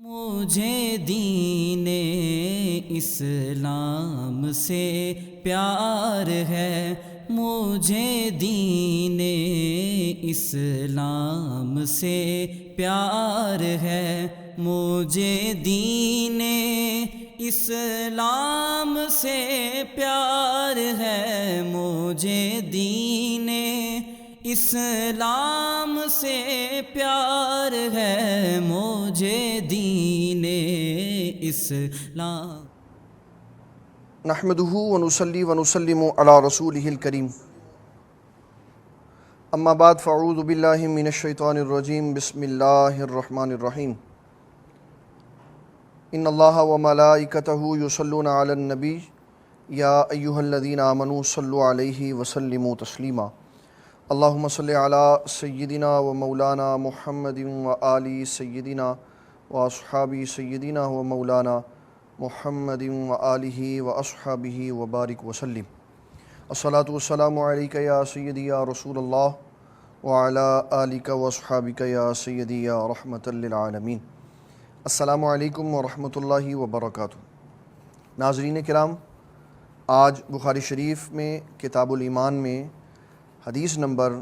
مجھے دین اسلام سے پیار ہے، مجھے دین اسلام سے پیار ہے، مجھے دین اسلام سے پیار ہے، مجھے دین اسلام سے پیار ہے، مجھے دین اسلام۔ نحمدہ ونصلی ونسلم علی رسولہ الکریم، اما بعد فاعوذ باللہ من الشیطان الرجیم، بسم اللہ الرحمن الرحیم۔ ان اللہ وملائکتہ یصلون علی النبی یا ایہا الذین آمنوا صلوا علیہ وسلموا تسلیما۔ اللہم صلی علی سیدنا و مولانا محمد و آل سیدنا و اصحاب سیدنا و مولانا محمد و آلہ و اصحابہ و بارک وسلم۔ الصلاۃ والسلام علیک یا سیدی یا رسول اللہ وعلی آلک و اصحابک یا سیدی یا رحمۃ للعالمین۔ السلام علیکم ورحمۃ اللہ وبرکاتہ۔ ناظرین کرام، آج بخاری شریف میں کتاب الایمان میں حدیث نمبر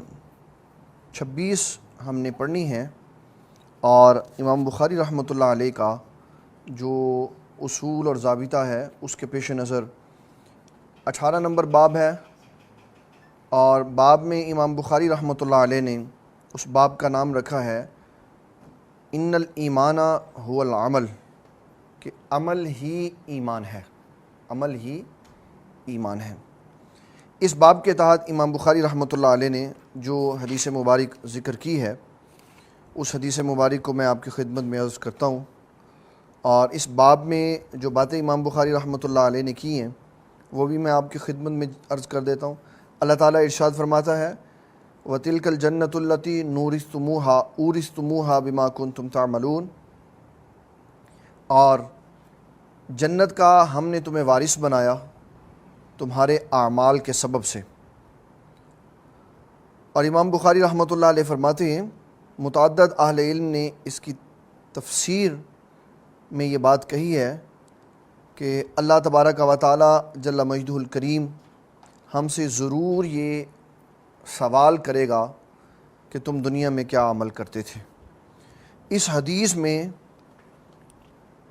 26 ہم نے پڑھنی ہے، اور امام بخاری رحمۃ اللہ علیہ کا جو اصول اور ضابطہ ہے اس کے پیش نظر 18 نمبر باب ہے، اور باب میں امام بخاری رحمۃ اللہ علیہ نے اس باب کا نام رکھا ہے ان الایمان هو العمل، کہ عمل ہی ایمان ہے، عمل ہی ایمان ہے۔ اس باب کے تحت امام بخاری رحمۃ اللہ علیہ نے جو حدیث مبارک ذکر کی ہے، اس حدیث مبارک کو میں آپ کی خدمت میں عرض کرتا ہوں، اور اس باب میں جو باتیں امام بخاری رحمۃ اللہ علیہ نے کی ہیں وہ بھی میں آپ کی خدمت میں عرض کر دیتا ہوں۔ اللہ تعالیٰ ارشاد فرماتا ہے وَتِلْكَ الْجَنَّةُ الَّتِي أُورِثْتُمُوهَا بِمَا كُنْتُمْ تَعْمَلُونَ، اور جنت کا ہم نے تمہیں وارث بنایا تمہارے اعمال کے سبب سے۔ اور امام بخاری رحمۃ اللہ علیہ فرماتے ہیں متعدد اہل علم نے اس کی تفسیر میں یہ بات کہی ہے کہ اللہ تبارک و تعالی جل مجدہ الکریم ہم سے ضرور یہ سوال کرے گا کہ تم دنیا میں کیا عمل کرتے تھے۔ اس حدیث میں،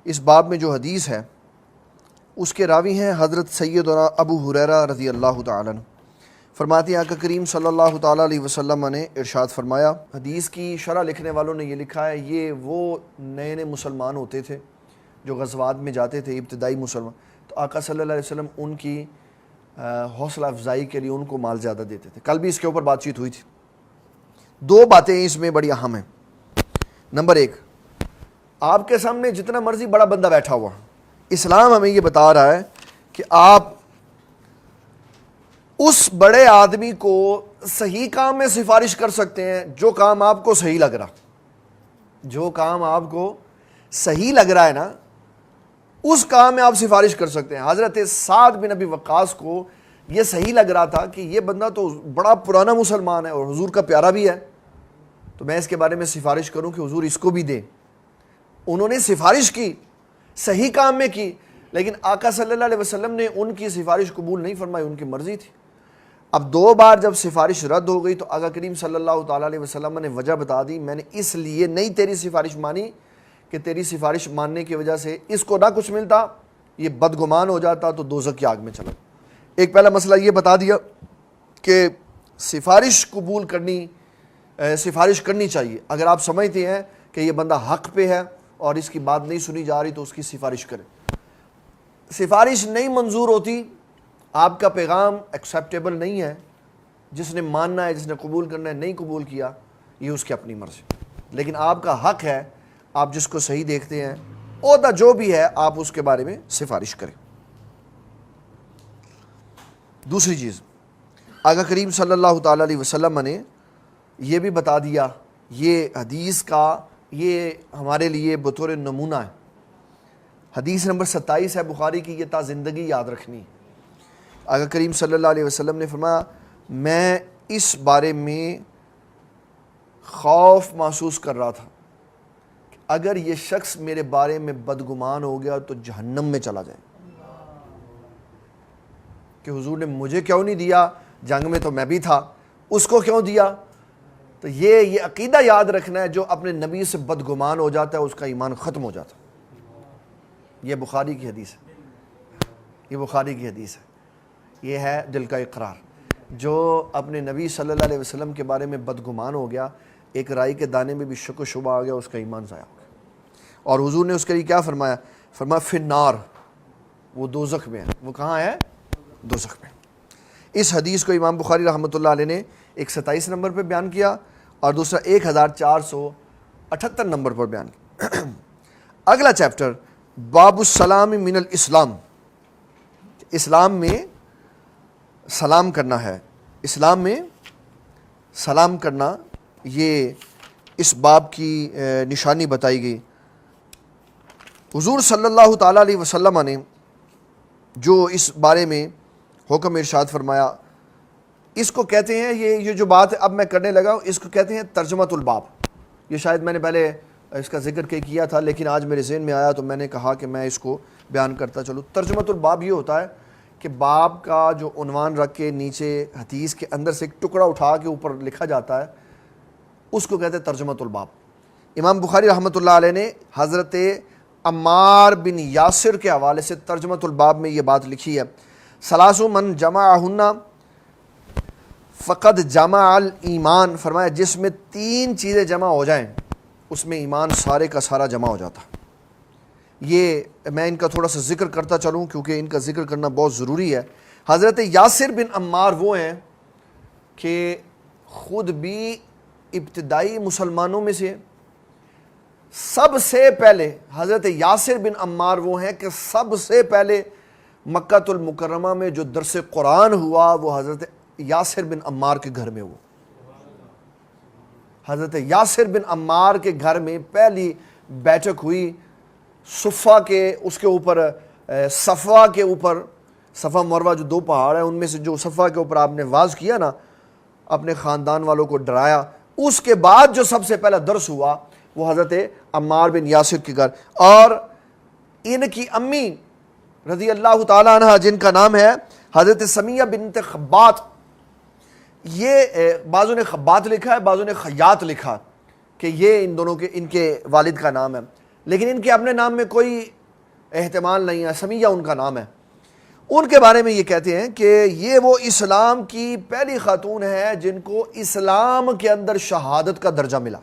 اس باب میں جو حدیث ہے اس کے راوی ہیں حضرت سیدنا ابو ہریرہ رضی اللہ تعالیٰ عنہ۔ فرماتے ہیں آقا کریم صلی اللہ تعالیٰ علیہ وسلم نے ارشاد فرمایا، حدیث کی شرح لکھنے والوں نے یہ لکھا ہے یہ وہ نئے مسلمان ہوتے تھے جو غزوات میں جاتے تھے، ابتدائی مسلمان، تو آقا صلی اللہ علیہ وسلم ان کی حوصلہ افزائی کے لیے ان کو مال زیادہ دیتے تھے۔ کل بھی اس کے اوپر بات چیت ہوئی تھی۔ دو باتیں اس میں بڑی اہم ہیں۔ نمبر ایک، آپ کے سامنے جتنا مرضی بڑا بندہ بیٹھا ہوا، اسلام ہمیں یہ بتا رہا ہے کہ آپ اس بڑے آدمی کو صحیح کام میں سفارش کر سکتے ہیں جو کام آپ کو صحیح لگ رہا، جو کام آپ کو صحیح لگ رہا ہے نا اس کام میں آپ سفارش کر سکتے ہیں۔ حضرت سعد بن ابی وقاص کو یہ صحیح لگ رہا تھا کہ یہ بندہ تو بڑا پرانا مسلمان ہے اور حضور کا پیارا بھی ہے، تو میں اس کے بارے میں سفارش کروں کہ حضور اس کو بھی دیں۔ انہوں نے سفارش کی، صحیح کام میں کی، لیکن آقا صلی اللہ علیہ وسلم نے ان کی سفارش قبول نہیں فرمائی، ان کی مرضی تھی۔ اب دو بار جب سفارش رد ہو گئی تو آقا کریم صلی اللہ تعالیٰ علیہ وسلم نے وجہ بتا دی، میں نے اس لیے نہیں تیری سفارش مانی کہ تیری سفارش ماننے کی وجہ سے اس کو نہ کچھ ملتا، یہ بدگمان ہو جاتا تو دوزخ کی آگ میں چلا۔ ایک پہلا مسئلہ یہ بتا دیا کہ سفارش قبول کرنی، سفارش کرنی چاہیے۔ اگر آپ سمجھتے ہیں کہ یہ بندہ حق پہ ہے اور اس کی بات نہیں سنی جا رہی تو اس کی سفارش کریں۔ سفارش نہیں منظور ہوتی، آپ کا پیغام ایکسیپٹیبل نہیں ہے، جس نے ماننا ہے، جس نے قبول کرنا ہے، نہیں قبول کیا، یہ اس کی اپنی مرضی، لیکن آپ کا حق ہے، آپ جس کو صحیح دیکھتے ہیں، عہدہ جو بھی ہے، آپ اس کے بارے میں سفارش کریں۔ دوسری چیز، آقا کریم صلی اللہ تعالیٰ علیہ وسلم نے یہ بھی بتا دیا، یہ حدیث کا یہ ہمارے لیے بطور نمونہ ہے۔ حدیث نمبر 27 ہے بخاری کی، یہ تا زندگی یاد رکھنی۔ آقا کریم صلی اللہ علیہ وسلم نے فرمایا میں اس بارے میں خوف محسوس کر رہا تھا کہ اگر یہ شخص میرے بارے میں بدگمان ہو گیا تو جہنم میں چلا جائے، کہ حضور نے مجھے کیوں نہیں دیا، جنگ میں تو میں بھی تھا، اس کو کیوں دیا؟ تو یہ عقیدہ یاد رکھنا ہے، جو اپنے نبی سے بدگمان ہو جاتا ہے اس کا ایمان ختم ہو جاتا ہے۔ یہ بخاری کی حدیث ہے، یہ بخاری کی حدیث ہے، یہ ہے دل کا اقرار۔ جو اپنے نبی صلی اللہ علیہ وسلم کے بارے میں بدگمان ہو گیا، ایک رائی کے دانے میں بھی شک و شبہ آ گیا، اس کا ایمان ضائع ہو گیا۔ اور حضور نے اس کے لیے کیا فرمایا؟ فرمایا فی النار، وہ دوزخ میں ہے۔ وہ کہاں ہے؟ دوزخ میں۔ اس حدیث کو امام بخاری رحمۃ اللہ علیہ نے 127 نمبر پہ بیان کیا اور دوسرا 1478 نمبر پر بیان کیا۔ اگلا چیپٹر باب السلام من الاسلام، اسلام میں سلام کرنا ہے، اسلام میں سلام کرنا، یہ اس باب کی نشانی بتائی گئی۔ حضور صلی اللہ تعالیٰ علیہ وسلم نے جو اس بارے میں حکم ارشاد فرمایا، اس کو کہتے ہیں، یہ جو بات اب میں کرنے لگا ہوں، اس کو کہتے ہیں ترجمۃ الباب۔ یہ شاید میں نے پہلے اس کا ذکر کیا تھا، لیکن آج میرے ذہن میں آیا تو میں نے کہا کہ میں اس کو بیان کرتا چلوں۔ ترجمۃ الباب یہ ہوتا ہے کہ باب کا جو عنوان رکھ کے نیچے حدیث کے اندر سے ایک ٹکڑا اٹھا کے اوپر لکھا جاتا ہے، اس کو کہتے ہیں ترجمۃ الباب۔ امام بخاری رحمۃ اللہ علیہ نے حضرت عمار بن یاسر کے حوالے سے ترجمۃ الباب میں یہ بات لکھی ہے، ثلاث من جمعہن فقد جمع الایمان، فرمایا جس میں 3 چیزیں جمع ہو جائیں اس میں ایمان سارے کا سارا جمع ہو جاتا۔ یہ میں ان کا تھوڑا سا ذکر کرتا چلوں کیونکہ ان کا ذکر کرنا بہت ضروری ہے۔ حضرت یاسر بن عمار وہ ہیں کہ خود بھی ابتدائی مسلمانوں میں سے، سب سے پہلے حضرت یاسر بن عمار وہ ہیں کہ سب سے پہلے مکہ المکرمہ میں جو درس قرآن ہوا وہ حضرت یاسر بن عمار کے گھر میں ہوا۔ حضرت یاسر بن عمار کے گھر میں پہلی بیٹھک ہوئی، صفا کے اس کے اوپر، صفا کے اوپر، صفا مروہ جو 2 پہاڑ ہیں ان میں سے جو صفا کے اوپر آپ نے واز کیا نا، اپنے خاندان والوں کو ڈرایا، اس کے بعد جو سب سے پہلا درس ہوا وہ حضرت عمار بن یاسر کے گھر، اور ان کی امی رضی اللہ تعالیٰ عنہ جن کا نام ہے حضرت سمیہ بنت خبات، یہ بعضوں نے خبات لکھا ہے، بعضوں نے خیات لکھا کہ یہ ان دونوں کے، ان کے والد کا نام ہے، لیکن ان کے اپنے نام میں کوئی احتمال نہیں ہے، سمیہ ان کا نام ہے۔ ان کے بارے میں یہ کہتے ہیں کہ یہ وہ اسلام کی پہلی خاتون ہے جن کو اسلام کے اندر شہادت کا درجہ ملا۔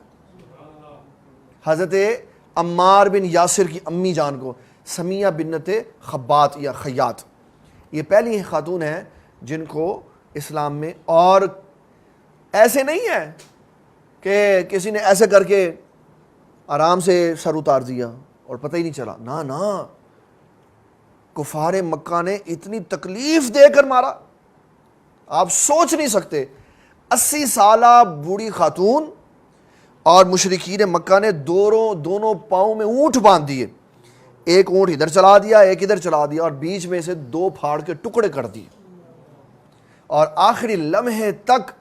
حضرت عمار بن یاسر کی امی جان کو، سمیہ بنت خبات یا خیات، یہ پہلی خاتون ہیں جن کو اسلام میں، اور ایسے نہیں ہے کہ کسی نے ایسے کر کے آرام سے سر اتار دیا اور پتہ ہی نہیں چلا، نہ کفار مکہ نے اتنی تکلیف دے کر مارا، آپ سوچ نہیں سکتے۔ 80 سالہ بوڑھی خاتون اور مشرکین مکہ نے دونوں پاؤں میں اونٹ باندھ دیے، ایک اونٹ ادھر چلا دیا، ایک ادھر چلا دیا، اور بیچ میں سے 2 پھاڑ کے ٹکڑے کر دیے، اور آخری لمحے تک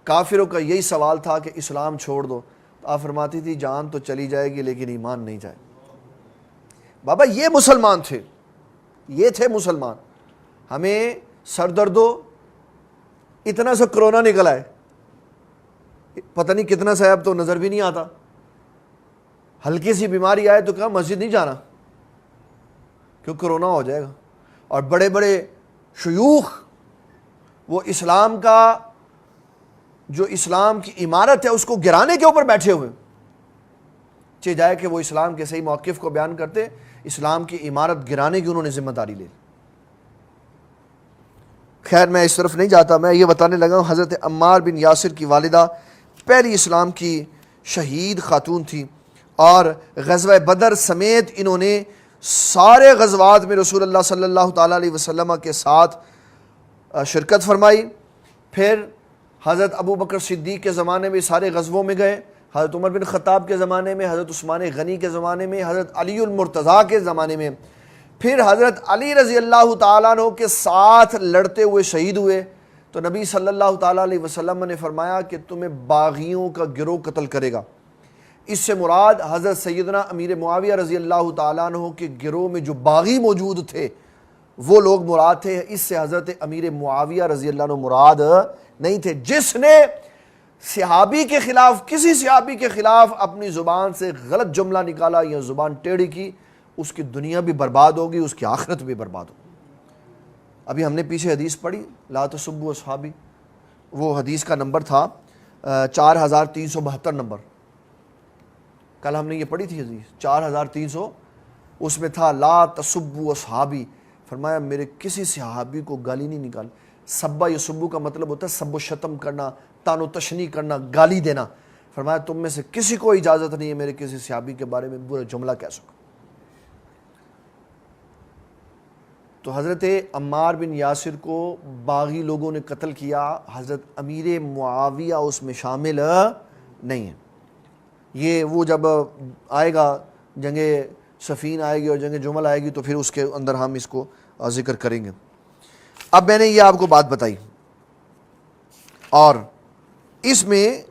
کافروں کا یہی سوال تھا کہ اسلام چھوڑ دو، تو آپ فرماتی تھی جان تو چلی جائے گی لیکن ایمان نہیں جائے۔ بابا یہ مسلمان تھے، یہ تھے مسلمان۔ ہمیں سر درد ہو، اتنا سا کرونا نکلا ہے، پتہ نہیں کتنا سا اب تو نظر بھی نہیں آتا، ہلکی سی بیماری آئے تو کہا مسجد نہیں جانا کیوں کرونا ہو جائے گا، اور بڑے بڑے شیوخ وہ اسلام کا، جو اسلام کی عمارت ہے اس کو گرانے کے اوپر بیٹھے ہوئے، چاہے جائے کہ وہ اسلام کے صحیح موقف کو بیان کرتے، اسلام کی عمارت گرانے کی انہوں نے ذمہ داری لی۔ خیر میں اس طرف نہیں جاتا، میں یہ بتانے لگا ہوں حضرت عمار بن یاسر کی والدہ پہلی اسلام کی شہید خاتون تھی، اور غزوہ بدر سمیت انہوں نے سارے غزوات میں رسول اللہ صلی اللہ تعالیٰ علیہ وسلم کے ساتھ شرکت فرمائی۔ پھر حضرت ابو بکر صدیق کے زمانے میں سارے غزووں میں گئے، حضرت عمر بن خطاب کے زمانے میں، حضرت عثمان غنی کے زمانے میں، حضرت علی المرتضیٰ کے زمانے میں، پھر حضرت علی رضی اللہ تعالیٰ عنہ کے ساتھ لڑتے ہوئے شہید ہوئے، تو نبی صلی اللہ تعالیٰ علیہ وسلم نے فرمایا کہ تمہیں باغیوں کا گروہ قتل کرے گا، اس سے مراد حضرت سیدنا امیر معاویہ رضی اللہ تعالیٰ عنہ کے گروہ میں جو باغی موجود تھے وہ لوگ مراد تھے، اس سے حضرت امیر معاویہ رضی اللہ عنہ مراد نہیں تھے۔ جس نے صحابی کے خلاف، کسی صحابی کے خلاف اپنی زبان سے غلط جملہ نکالا یا زبان ٹیڑھی کی، اس کی دنیا بھی برباد ہوگی، اس کی آخرت بھی برباد ہوگی۔ ابھی ہم نے پیچھے حدیث پڑھی لا تسبوا اصحابی، وہ حدیث کا نمبر تھا 4372 نمبر، کل ہم نے یہ پڑھی تھی حدیث 4300، اس میں تھا لا تسبوا اصحابی، فرمایا میرے کسی صحابی کو گالی نہیں نکال۔ سبا یسبو کا مطلب ہوتا ہے سب و شتم کرنا، تان و تشنیع کرنا، گالی دینا۔ فرمایا تم میں سے کسی کو اجازت نہیں ہے میرے کسی صحابی کے بارے میں برا جملہ کہہ سکو۔ تو حضرت عمار بن یاسر کو باغی لوگوں نے قتل کیا، حضرت امیر معاویہ اس میں شامل نہیں ہے۔ یہ وہ جب آئے گا جنگ صفین آئے گی اور جنگ جمل آئے گی تو پھر اس کے اندر ہم اس کو ذکر کریں گے۔ اب میں نے یہ آپ کو بات بتائی، اور اس میں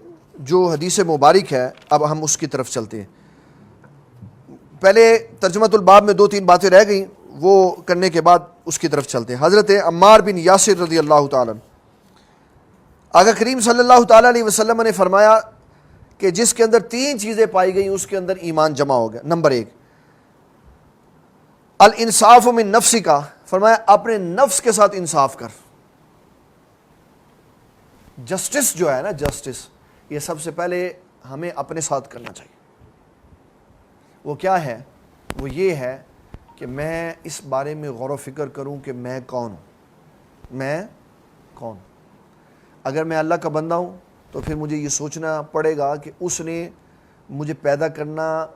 جو حدیث مبارک ہے اب ہم اس کی طرف چلتے ہیں۔ پہلے ترجمۃ الباب میں 2-3 باتیں رہ گئیں، وہ کرنے کے بعد اس کی طرف چلتے ہیں۔ حضرت عمار بن یاسر رضی اللہ تعالیٰ، آقا کریم صلی اللہ تعالیٰ علیہ وسلم نے فرمایا کہ جس کے اندر 3 چیزیں پائی گئیں اس کے اندر ایمان جمع ہو گیا۔ نمبر 1 الانصاف من نفسی کا، فرمایا اپنے نفس کے ساتھ انصاف کر۔ جسٹس جو ہے نا، جسٹس یہ سب سے پہلے ہمیں اپنے ساتھ کرنا چاہیے۔ وہ کیا ہے؟ وہ یہ ہے کہ میں اس بارے میں غور و فکر کروں کہ میں کون ہوں، میں کون۔ اگر میں اللہ کا بندہ ہوں تو پھر مجھے یہ سوچنا پڑے گا کہ اس نے مجھے پیدا کرنا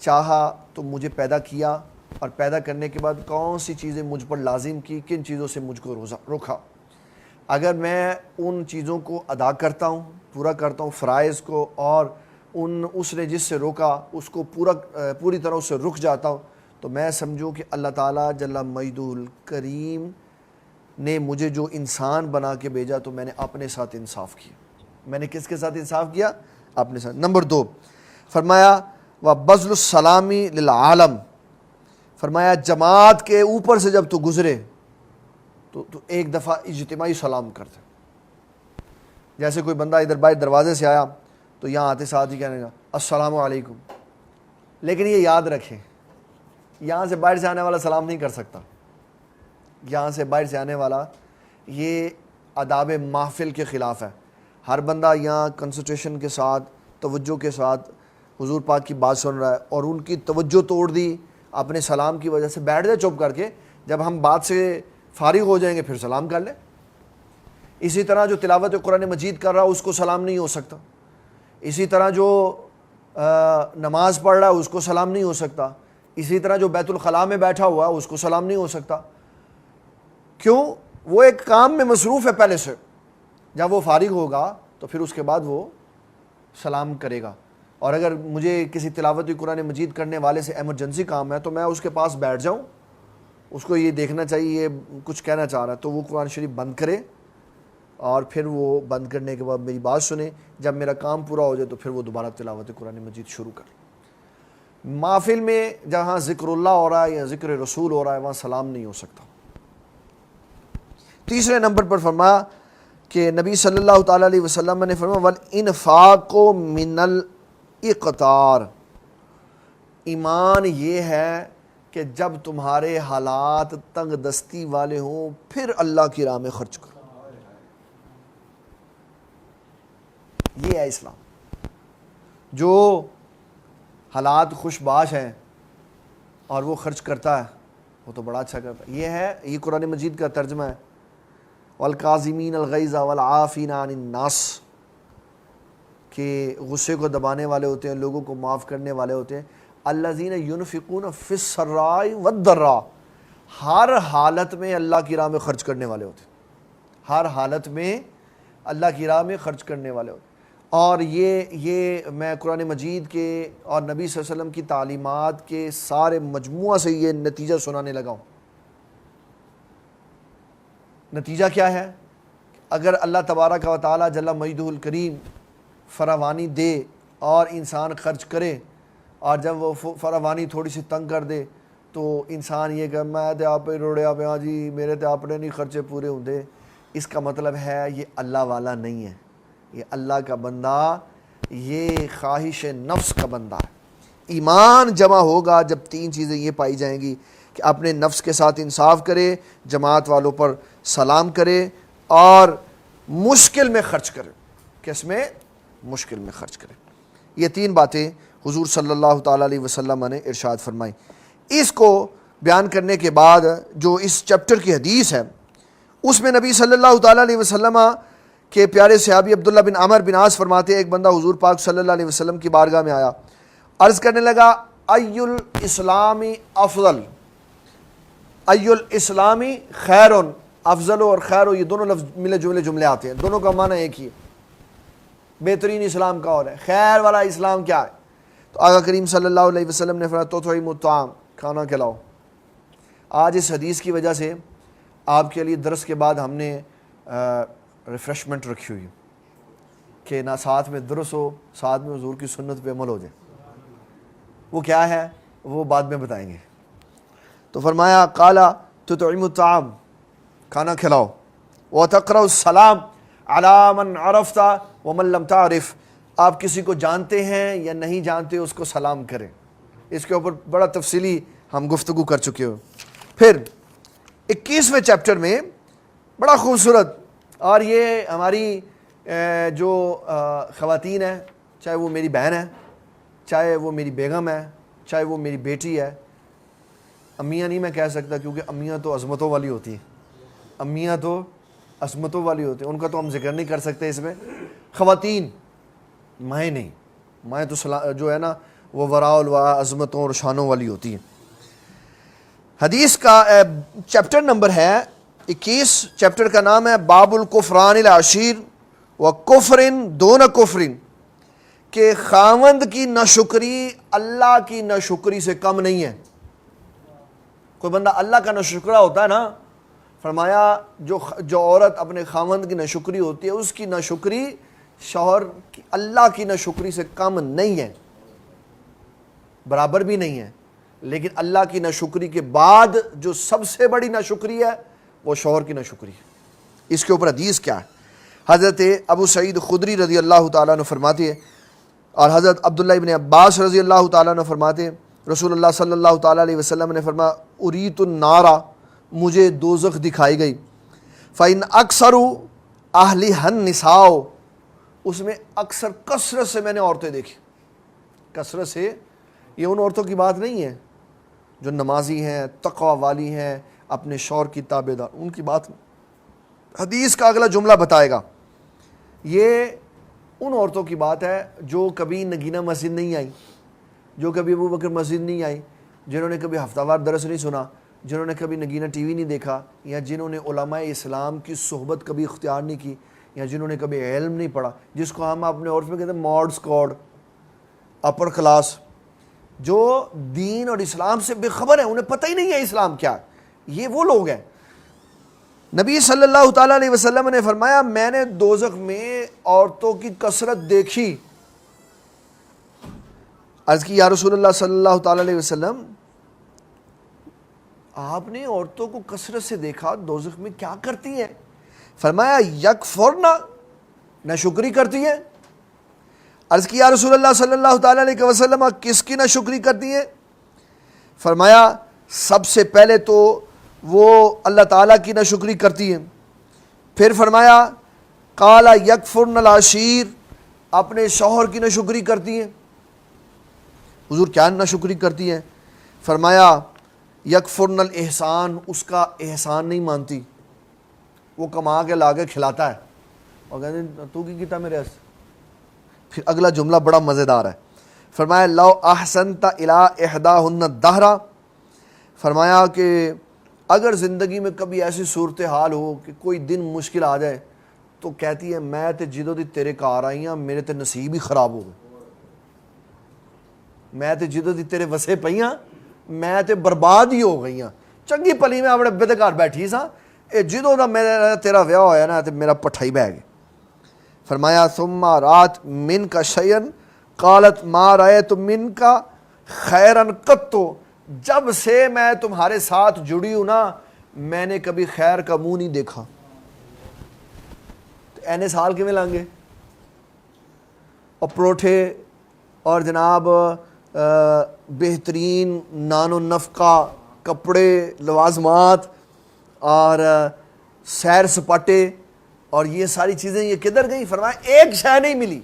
چاہا تو مجھے پیدا کیا، اور پیدا کرنے کے بعد کون سی چیزیں مجھ پر لازم کی، کن چیزوں سے مجھ کو روکا۔ اگر میں ان چیزوں کو ادا کرتا ہوں، پورا کرتا ہوں فرائض کو، اور اس نے جس سے روکا اس کو پوری طرح اس سے رک جاتا ہوں، تو میں سمجھوں کہ اللہ تعالیٰ جل مجدہ الکریم نے مجھے جو انسان بنا کے بھیجا تو میں نے اپنے ساتھ انصاف کیا۔ میں نے کس کے ساتھ انصاف کیا؟ اپنے ساتھ۔ نمبر 2 فرمایا وَبَذْلُ السَّلَامِ لِلْعَالَمِ، فرمایا جماعت کے اوپر سے جب تو گزرے تو ایک دفعہ اجتماعی سلام کرتے۔ جیسے کوئی بندہ ادھر باہر دروازے سے آیا تو یہاں آتے ساتھ ہی کہنے گا السلام علیکم، لیکن یہ یاد رکھیں یہاں سے باہر سے آنے والا سلام نہیں کر سکتا۔ یہاں سے باہر سے آنے والا، یہ آداب محفل کے خلاف ہے۔ ہر بندہ یہاں کنسنٹریشن کے ساتھ، توجہ کے ساتھ حضور پاک کی بات سن رہا ہے، اور ان کی توجہ توڑ دی اپنے سلام کی وجہ سے، بیٹھ جائے چپ کر کے، جب ہم بات سے فارغ ہو جائیں گے پھر سلام کر لیں۔ اسی طرح جو تلاوت قرآن مجید کر رہا اس کو سلام نہیں ہو سکتا، اسی طرح جو نماز پڑھ رہا ہے اس کو سلام نہیں ہو سکتا، اسی طرح جو بیت الخلاء میں بیٹھا ہوا ہے اس کو سلام نہیں ہو سکتا۔ کیوں؟ وہ ایک کام میں مصروف ہے پہلے سے، جب وہ فارغ ہوگا تو پھر اس کے بعد وہ سلام کرے گا۔ اور اگر مجھے کسی تلاوت قرآن مجید کرنے والے سے ایمرجنسی کام ہے تو میں اس کے پاس بیٹھ جاؤں، اس کو یہ دیکھنا چاہیے یہ کچھ کہنا چاہ رہا ہے تو وہ قرآن شریف بند کرے، اور پھر وہ بند کرنے کے بعد میری بات سنے، جب میرا کام پورا ہو جائے تو پھر وہ دوبارہ تلاوت قرآن مجید شروع کر۔ محفل میں جہاں ذکر اللہ ہو رہا ہے یا ذکر رسول ہو رہا ہے وہاں سلام نہیں ہو سکتا۔ تیسرے نمبر پر فرمایا کہ نبی صلی اللہ تعالیٰ علیہ وسلم نے فرمایا وَالْإِنْفَاقُ مِنَ الْإِقْتَارِ، ایمان یہ ہے کہ جب تمہارے حالات تنگ دستی والے ہوں پھر اللہ کی راہ میں خرچ کرو۔ یہ ہے اسلام۔ جو حالات خوش باش ہیں اور وہ خرچ کرتا ہے وہ تو بڑا اچھا کرتا ہے۔ یہ قرآن مجید کا ترجمہ ہے وَالْقَاظِمِينَ الْغَيْظَ وَالْعَافِينَ عَنِ النَّاسِ، کہ غصے کو دبانے والے ہوتے ہیں، لوگوں کو معاف کرنے والے ہوتے ہیں۔ الَّذِينَ يُنْفِقُونَ فِي السَّرَّاءِ وَالضَّرَّاءِ، ہر حالت میں اللہ کی راہ میں خرچ کرنے والے ہوتے ہیں، ہر حالت میں اللہ کی راہ میں خرچ کرنے والے ہوتے ہیں۔ اور یہ میں قرآن مجید کے اور نبی صلی اللہ علیہ وسلم کی تعلیمات کے سارے مجموعہ سے یہ نتیجہ سنانے لگا ہوں۔ نتیجہ کیا ہے؟ اگر اللہ تبارک و تعالی جل مجدہ الکریم فراوانی دے اور انسان خرچ کرے، اور جب وہ فراوانی تھوڑی سی تنگ کر دے تو انسان یہ کہ میں تے آپ روڑیا پہ ہاں جی میرے تے اپنے نہیں خرچے پورے ہوندے، اس کا مطلب ہے یہ اللہ والا نہیں ہے، یہ اللہ کا بندہ، یہ خواہش نفس کا بندہ ہے۔ ایمان جمع ہوگا جب تین چیزیں یہ پائی جائیں گی کہ اپنے نفس کے ساتھ انصاف کرے، جماعت والوں پر سلام کرے، اور مشکل میں خرچ کرے۔ کس میں؟ مشکل میں خرچ کرے۔ یہ تین باتیں حضور صلی اللہ تعالیٰ علیہ وسلم نے ارشاد فرمائی۔ اس کو بیان کرنے کے بعد جو اس چیپٹر کی حدیث ہے اس میں نبی صلی اللہ تعالیٰ علیہ وسلم کے پیارے صحابی عبداللہ بن عمر بن عاص فرماتے ہیں، ایک بندہ حضور پاک صلی اللہ علیہ وسلم کی بارگاہ میں آیا، عرض کرنے لگا ای الاسلامی افضل، ای الاسلامی خیر، افضل اور خیر یہ دونوں لفظ ملے جملے جملے آتے ہیں، دونوں کا معنی ایک ہی ہے، بہترین اسلام کا اور ہے، خیر والا اسلام کیا ہے؟ تو آقا کریم صلی اللہ علیہ وسلم نے فرمایا تطعم الطعام، کھانا کھلاؤ۔ آج اس حدیث کی وجہ سے آپ کے لیے درس کے بعد ہم نے ریفریشمنٹ رکھی ہوئی کہ نہ ساتھ میں درس ہو، ساتھ میں حضور کی سنت پہ عمل ہو جائے۔ وہ کیا ہے وہ بعد میں بتائیں گے۔ تو فرمایا قال تطعم الطعام، کھانا کھلاؤ، وتقرأ السلام علی من عرفت ومن لم تعرف، آپ کسی کو جانتے ہیں یا نہیں جانتے اس کو سلام کریں۔ اس کے اوپر بڑا تفصیلی ہم گفتگو کر چکے ہو۔ پھر 21ویں چیپٹر میں بڑا خوبصورت، اور یہ ہماری جو خواتین ہیں، چاہے وہ میری بہن ہے، چاہے وہ میری بیگم ہے، چاہے وہ میری بیٹی ہے، امیاں نہیں میں کہہ سکتا کیونکہ امیاں تو عظمتوں والی ہوتی ہیں، امیاں تو عظمتوں والی ہوتی ہیں، ان کا تو ہم ذکر نہیں کر سکتے اس میں۔ خواتین، مائیں نہیں، مائیں تو جو ہے نا وہ وراء الوراء عظمتوں اور شانوں والی ہوتی ہیں۔ حدیث کا چیپٹر نمبر ہے 21، چیپٹر کا نام ہے باب الکفران العشیر و کفرن دون کفرن، کہ خاوند کی ناشکری اللہ کی ناشکری سے کم نہیں ہے۔ کوئی بندہ اللہ کا ناشکرا ہوتا ہے نا، فرمایا جو عورت اپنے خاوند کی ناشکری ہوتی ہے اس کی ناشکری شوہر کی اللہ کی ناشکری سے کم نہیں ہے، برابر بھی نہیں ہے، لیکن اللہ کی ناشکری کے بعد جو سب سے بڑی ناشکری ہے وہ شوہر کی ناشکری ہے۔ اس کے اوپر حدیث کیا ہے؟ حضرت ابو سعید خدری رضی اللہ تعالیٰ عنہ فرماتے ہیں، اور حضرت عبداللہ ابن عباس رضی اللہ تعالیٰ عنہ فرماتے ہیں، رسول اللہ صلی اللہ تعالیٰ علیہ وسلم نے فرمایا اریت النار، مجھے دوزخ دکھائی گئی، فإن اکثر اہلھا النساء، اس میں اکثر کثرت سے میں نے عورتیں دیکھی، کثرت سے، یہ ان عورتوں کی بات نہیں ہے جو نمازی ہیں، تقوی والی ہیں، اپنے شوہر کی تابع دار، ان کی بات حدیث کا اگلا جملہ بتائے گا۔ یہ ان عورتوں کی بات ہے جو کبھی نگینہ مسجد نہیں آئی، جو کبھی ابو بکر مسجد نہیں آئی، جنہوں نے کبھی ہفتہ وار درس نہیں سنا، جنہوں نے کبھی نگینہ ٹی وی نہیں دیکھا، یا جنہوں نے علماء اسلام کی صحبت کبھی اختیار نہیں کی، یا جنہوں نے کبھی علم نہیں پڑھا، جس کو ہم اپنے عرف میں کہتے ہیں ماڈ اسکواڈ، اپر کلاس، جو دین اور اسلام سے بے خبر ہیں، انہیں پتہ ہی نہیں ہے اسلام کیا ہے، یہ وہ لوگ ہیں۔ نبی صلی اللہ تعالیٰ علیہ وسلم نے فرمایا میں نے دوزخ میں عورتوں کی کثرت دیکھی۔ عرض کی یا رسول اللہ صلی اللہ تعالیٰ علیہ وسلم، آپ نے عورتوں کو کثرت سے دیکھا، دوزخ میں کیا کرتی ہیں؟ فرمایا یکفرنا، ناشکری کرتی ہیں۔ عرض کی یا رسول اللہ صلی اللہ تعالیٰ علیہ وسلم، کس کی ناشکری کرتی ہیں؟ فرمایا سب سے پہلے تو وہ اللہ تعالیٰ کی ناشکری کرتی ہیں، پھر فرمایا قال یکفرن العشیر، اپنے شوہر کی ناشکری کرتی ہیں۔ حضور کیا ناشکری کرتی ہیں؟ فرمایا یکفرن الاحسان، اس کا احسان نہیں مانتی، وہ کما کے لا کے کھلاتا ہے اور کہتے ہیں تو کی کیتا میرے ہاتھ۔ پھر اگلا جملہ بڑا مزیدار ہے، فرمایا لو احسنت الی احداہن الدہر، فرمایا کہ اگر زندگی میں کبھی ایسی صورتحال ہو کہ کوئی دن مشکل آ جائے تو کہتی ہے میں تے جدوں دی تیرے کار آئی ہاں میرے تے نصیب ہی خراب ہو گئے، میں تے جدوں دی تیرے وسے پئی ہاں میں تے برباد ہی ہو گئی ہاں، چنگی پلی میں اپنے ابے دے گھر بیٹھی سا، اے جدوں دا میرا تیرا ویاہ ہویا نا تے میرا پٹھائی بہ گئے۔ فرمایا ثم رات من کا شیئن قالت ما رأیت منک خیرا قط، جب سے میں تمہارے ساتھ جڑی ہوں نا میں نے کبھی خیر کا منہ نہیں دیکھا. اینے سال کیویں لانگے اور پروٹھے اور جناب بہترین نان و نفقہ کپڑے لوازمات اور سیر سپاٹے اور یہ ساری چیزیں یہ کدھر گئیں؟ فرمایا ایک شے نہیں ملی،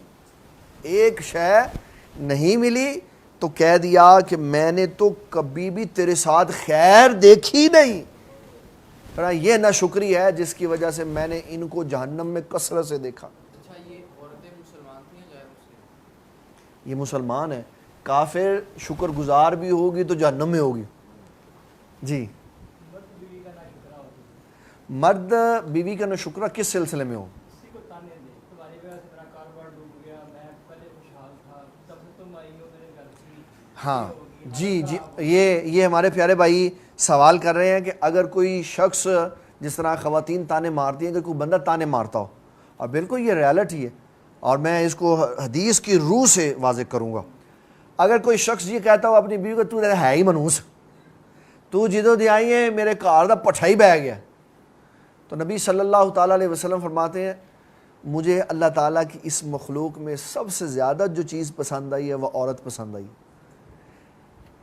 ایک شے نہیں ملی. تو کہہ دیا کہ میں نے تو کبھی بھی تیرے ساتھ خیر دیکھی نہیں. فرمایا یہ ناشکری ہے جس کی وجہ سے میں نے ان کو جہنم میں کثرت سے دیکھا. یہ عورتیں مسلمان تھیں یا غیر مسلم؟ یہ مسلمان ہے، کافر شکر گزار بھی ہوگی تو جہنم میں ہوگی. جی مرد بیوی کا ناشکرہ کس سلسلے میں ہو؟ ہاں جی یہ ہمارے پیارے بھائی سوال کر رہے ہیں کہ اگر کوئی شخص جس طرح خواتین تانے مارتی ہیں، اگر کوئی بندہ تانے مارتا ہو، اور بالکل یہ ریالٹی ہے اور میں اس کو حدیث کی روح سے واضح کروں گا. اگر کوئی شخص یہ کہتا ہو اپنی بیوی کو تو ہے ہی منحوس، تو جدو دی آئی ہے میرے کار دا پٹھا ہی بہ گیا، تو نبی صلی اللہ تعالیٰ علیہ وسلم فرماتے ہیں مجھے اللہ تعالیٰ کی اس مخلوق میں سب سے زیادہ جو چیز پسند آئی ہے وہ عورت پسند آئی.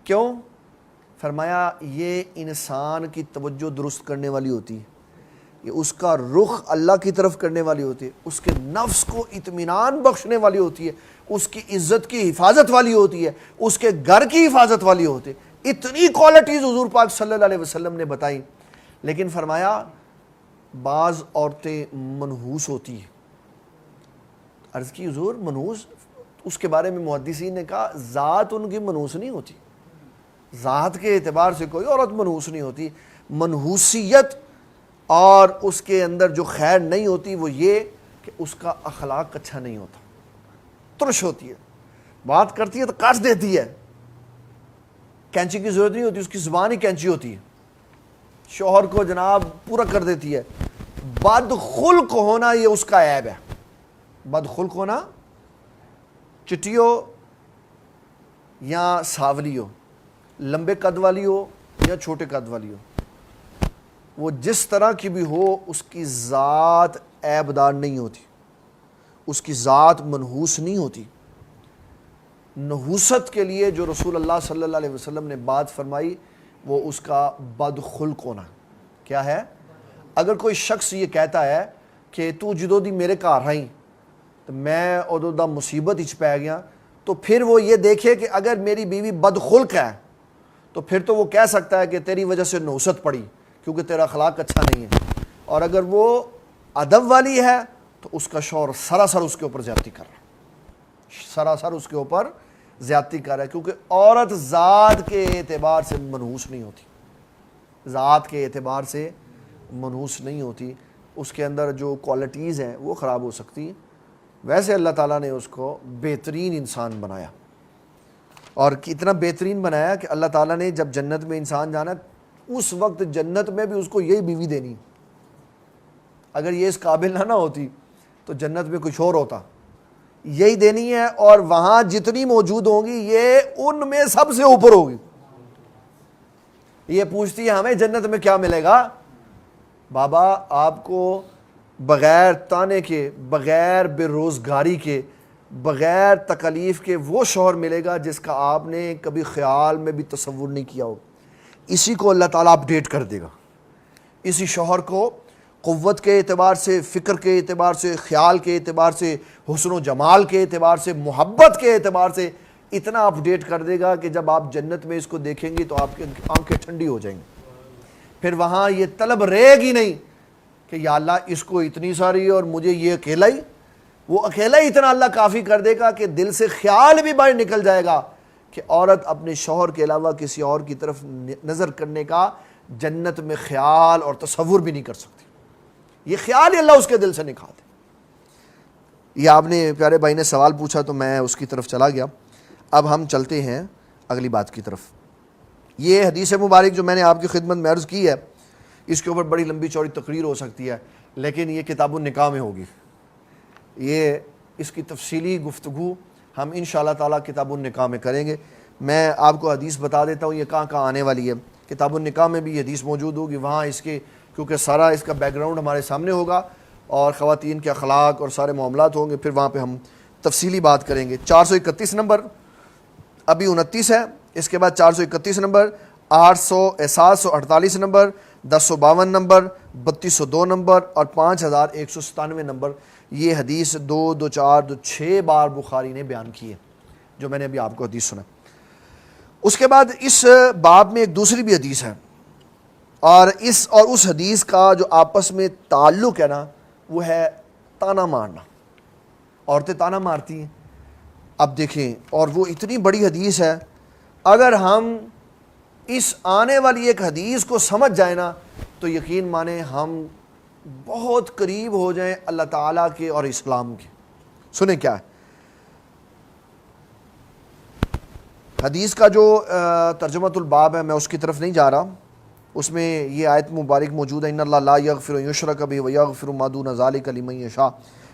کیوں؟ فرمایا یہ انسان کی توجہ درست کرنے والی ہوتی ہے، یہ اس کا رخ اللہ کی طرف کرنے والی ہوتی ہے، اس کے نفس کو اطمینان بخشنے والی ہوتی ہے، اس کی عزت کی حفاظت والی ہوتی ہے، اس کے گھر کی حفاظت والی ہوتی ہے. اتنی کوالٹیز حضور پاک صلی اللہ علیہ وسلم نے بتائی. لیکن فرمایا بعض عورتیں منحوس ہوتی ہیں. عرض کی حضور منحوس؟ اس کے بارے میں محدثین نے کہا ذات ان کی منحوس نہیں ہوتی، ذات کے اعتبار سے کوئی عورت منحوس نہیں ہوتی. منحوسیت اور اس کے اندر جو خیر نہیں ہوتی وہ یہ کہ اس کا اخلاق اچھا نہیں ہوتا، ترش ہوتی ہے، بات کرتی ہے تو کاٹ دیتی ہے، کینچی کی ضرورت نہیں ہوتی، اس کی زبان ہی کینچی ہوتی ہے، شوہر کو جناب پورا کر دیتی ہے. بد خلق ہونا یہ اس کا عیب ہے. بد خلق ہونا چٹی ہو یا ساولی ہو، لمبے قد والی ہو یا چھوٹے قد والی ہو، وہ جس طرح کی بھی ہو اس کی ذات عیب دار نہیں ہوتی، اس کی ذات منحوس نہیں ہوتی. نحوست کے لیے جو رسول اللہ صلی اللہ علیہ وسلم نے بات فرمائی وہ اس کا بد خلق ہونا. کیا ہے؟ اگر کوئی شخص یہ کہتا ہے کہ تو جدو دی میرے گھر آئی تو میں ادو دا مصیبت اچ پی گیا، تو پھر وہ یہ دیکھے کہ اگر میری بیوی بد خلق ہے تو پھر تو وہ کہہ سکتا ہے کہ تیری وجہ سے نحوست پڑی کیونکہ تیرا اخلاق اچھا نہیں ہے. اور اگر وہ ادب والی ہے تو اس کا شوہر سراسر اس کے اوپر زیادتی کر رہا ہے، سراسر اس کے اوپر زیادتی کر رہا ہے، کیونکہ عورت ذات کے اعتبار سے منحوس نہیں ہوتی، ذات کے اعتبار سے منحوس نہیں ہوتی. اس کے اندر جو کوالٹیز ہیں وہ خراب ہو سکتی ہیں. ویسے اللہ تعالیٰ نے اس کو بہترین انسان بنایا، اور اتنا بہترین بنایا کہ اللہ تعالیٰ نے جب جنت میں انسان جانا اس وقت جنت میں بھی اس کو یہی بیوی دینی. اگر یہ اس قابل نہ ہوتی تو جنت میں کچھ اور ہوتا، یہی دینی ہے. اور وہاں جتنی موجود ہوں گی یہ ان میں سب سے اوپر ہوگی. یہ پوچھتی ہے ہمیں جنت میں کیا ملے گا؟ بابا آپ کو بغیر تانے کے، بغیر بے روزگاری کے، بغیر تکلیف کے وہ شوہر ملے گا جس کا آپ نے کبھی خیال میں بھی تصور نہیں کیا ہو. اسی کو اللہ تعالیٰ اپڈیٹ کر دے گا. اسی شوہر کو قوت کے اعتبار سے، فکر کے اعتبار سے، خیال کے اعتبار سے، حسن و جمال کے اعتبار سے، محبت کے اعتبار سے اتنا اپڈیٹ کر دے گا کہ جب آپ جنت میں اس کو دیکھیں گے تو آپ کی آنکھیں ٹھنڈی ہو جائیں گی. پھر وہاں یہ طلب رہے گی نہیں کہ یا اللہ اس کو اتنی ساری اور مجھے یہ اکیلا ہی. وہ اکیلا ہی اتنا اللہ کافی کر دے گا کہ دل سے خیال بھی باہر نکل جائے گا کہ عورت اپنے شوہر کے علاوہ کسی اور کی طرف نظر کرنے کا جنت میں خیال اور تصور بھی نہیں کر سکتی. یہ خیال ہی اللہ اس کے دل سے نکال دے. یہ آپ نے پیارے بھائی نے سوال پوچھا تو میں اس کی طرف چلا گیا. اب ہم چلتے ہیں اگلی بات کی طرف. یہ حدیث مبارک جو میں نے آپ کی خدمت میں عرض کی ہے اس کے اوپر بڑی لمبی چوڑی تقریر ہو سکتی ہے، لیکن یہ کتاب النکاح میں ہوگی. یہ اس کی تفصیلی گفتگو ہم انشاءاللہ تعالیٰ کتاب النکاح میں کریں گے. میں آپ کو حدیث بتا دیتا ہوں یہ کہاں کہاں آنے والی ہے. کتاب النکاح میں بھی یہ حدیث موجود ہوگی, وہاں اس کے کیونکہ سارا اس کا بیک گراؤنڈ ہمارے سامنے ہوگا اور خواتین کے اخلاق اور سارے معاملات ہوں گے, پھر وہاں پہ ہم تفصیلی بات کریں گے. 431 نمبر, ابھی 29 ہے, اس کے بعد 431 نمبر, 748 نمبر, 1052 نمبر, 3202 نمبر اور 5197 نمبر. یہ حدیث 2 2 4 2 6 بار بخاری نے بیان کی ہے جو میں نے ابھی آپ کو حدیث سنا. اس کے بعد اس باب میں ایک دوسری بھی حدیث ہے, اور اس حدیث کا جو آپس میں تعلق ہے نا وہ ہے تانا مارنا. عورتیں تانا مارتی ہیں. اب دیکھیں, اور وہ اتنی بڑی حدیث ہے, اگر ہم اس آنے والی ایک حدیث کو سمجھ جائیں نا تو یقین مانیں ہم بہت قریب ہو جائیں اللہ تعالیٰ کے اور اسلام کے. سنیں کیا ہے حدیث کا جو ترجمۃ الباب ہے, میں اس کی طرف نہیں جا رہا. اس میں یہ آیت مبارک موجود ہے, ان اللہ لا یغفر ان یشرک بہ ویغفر ما دون ذلک لمن یشاء,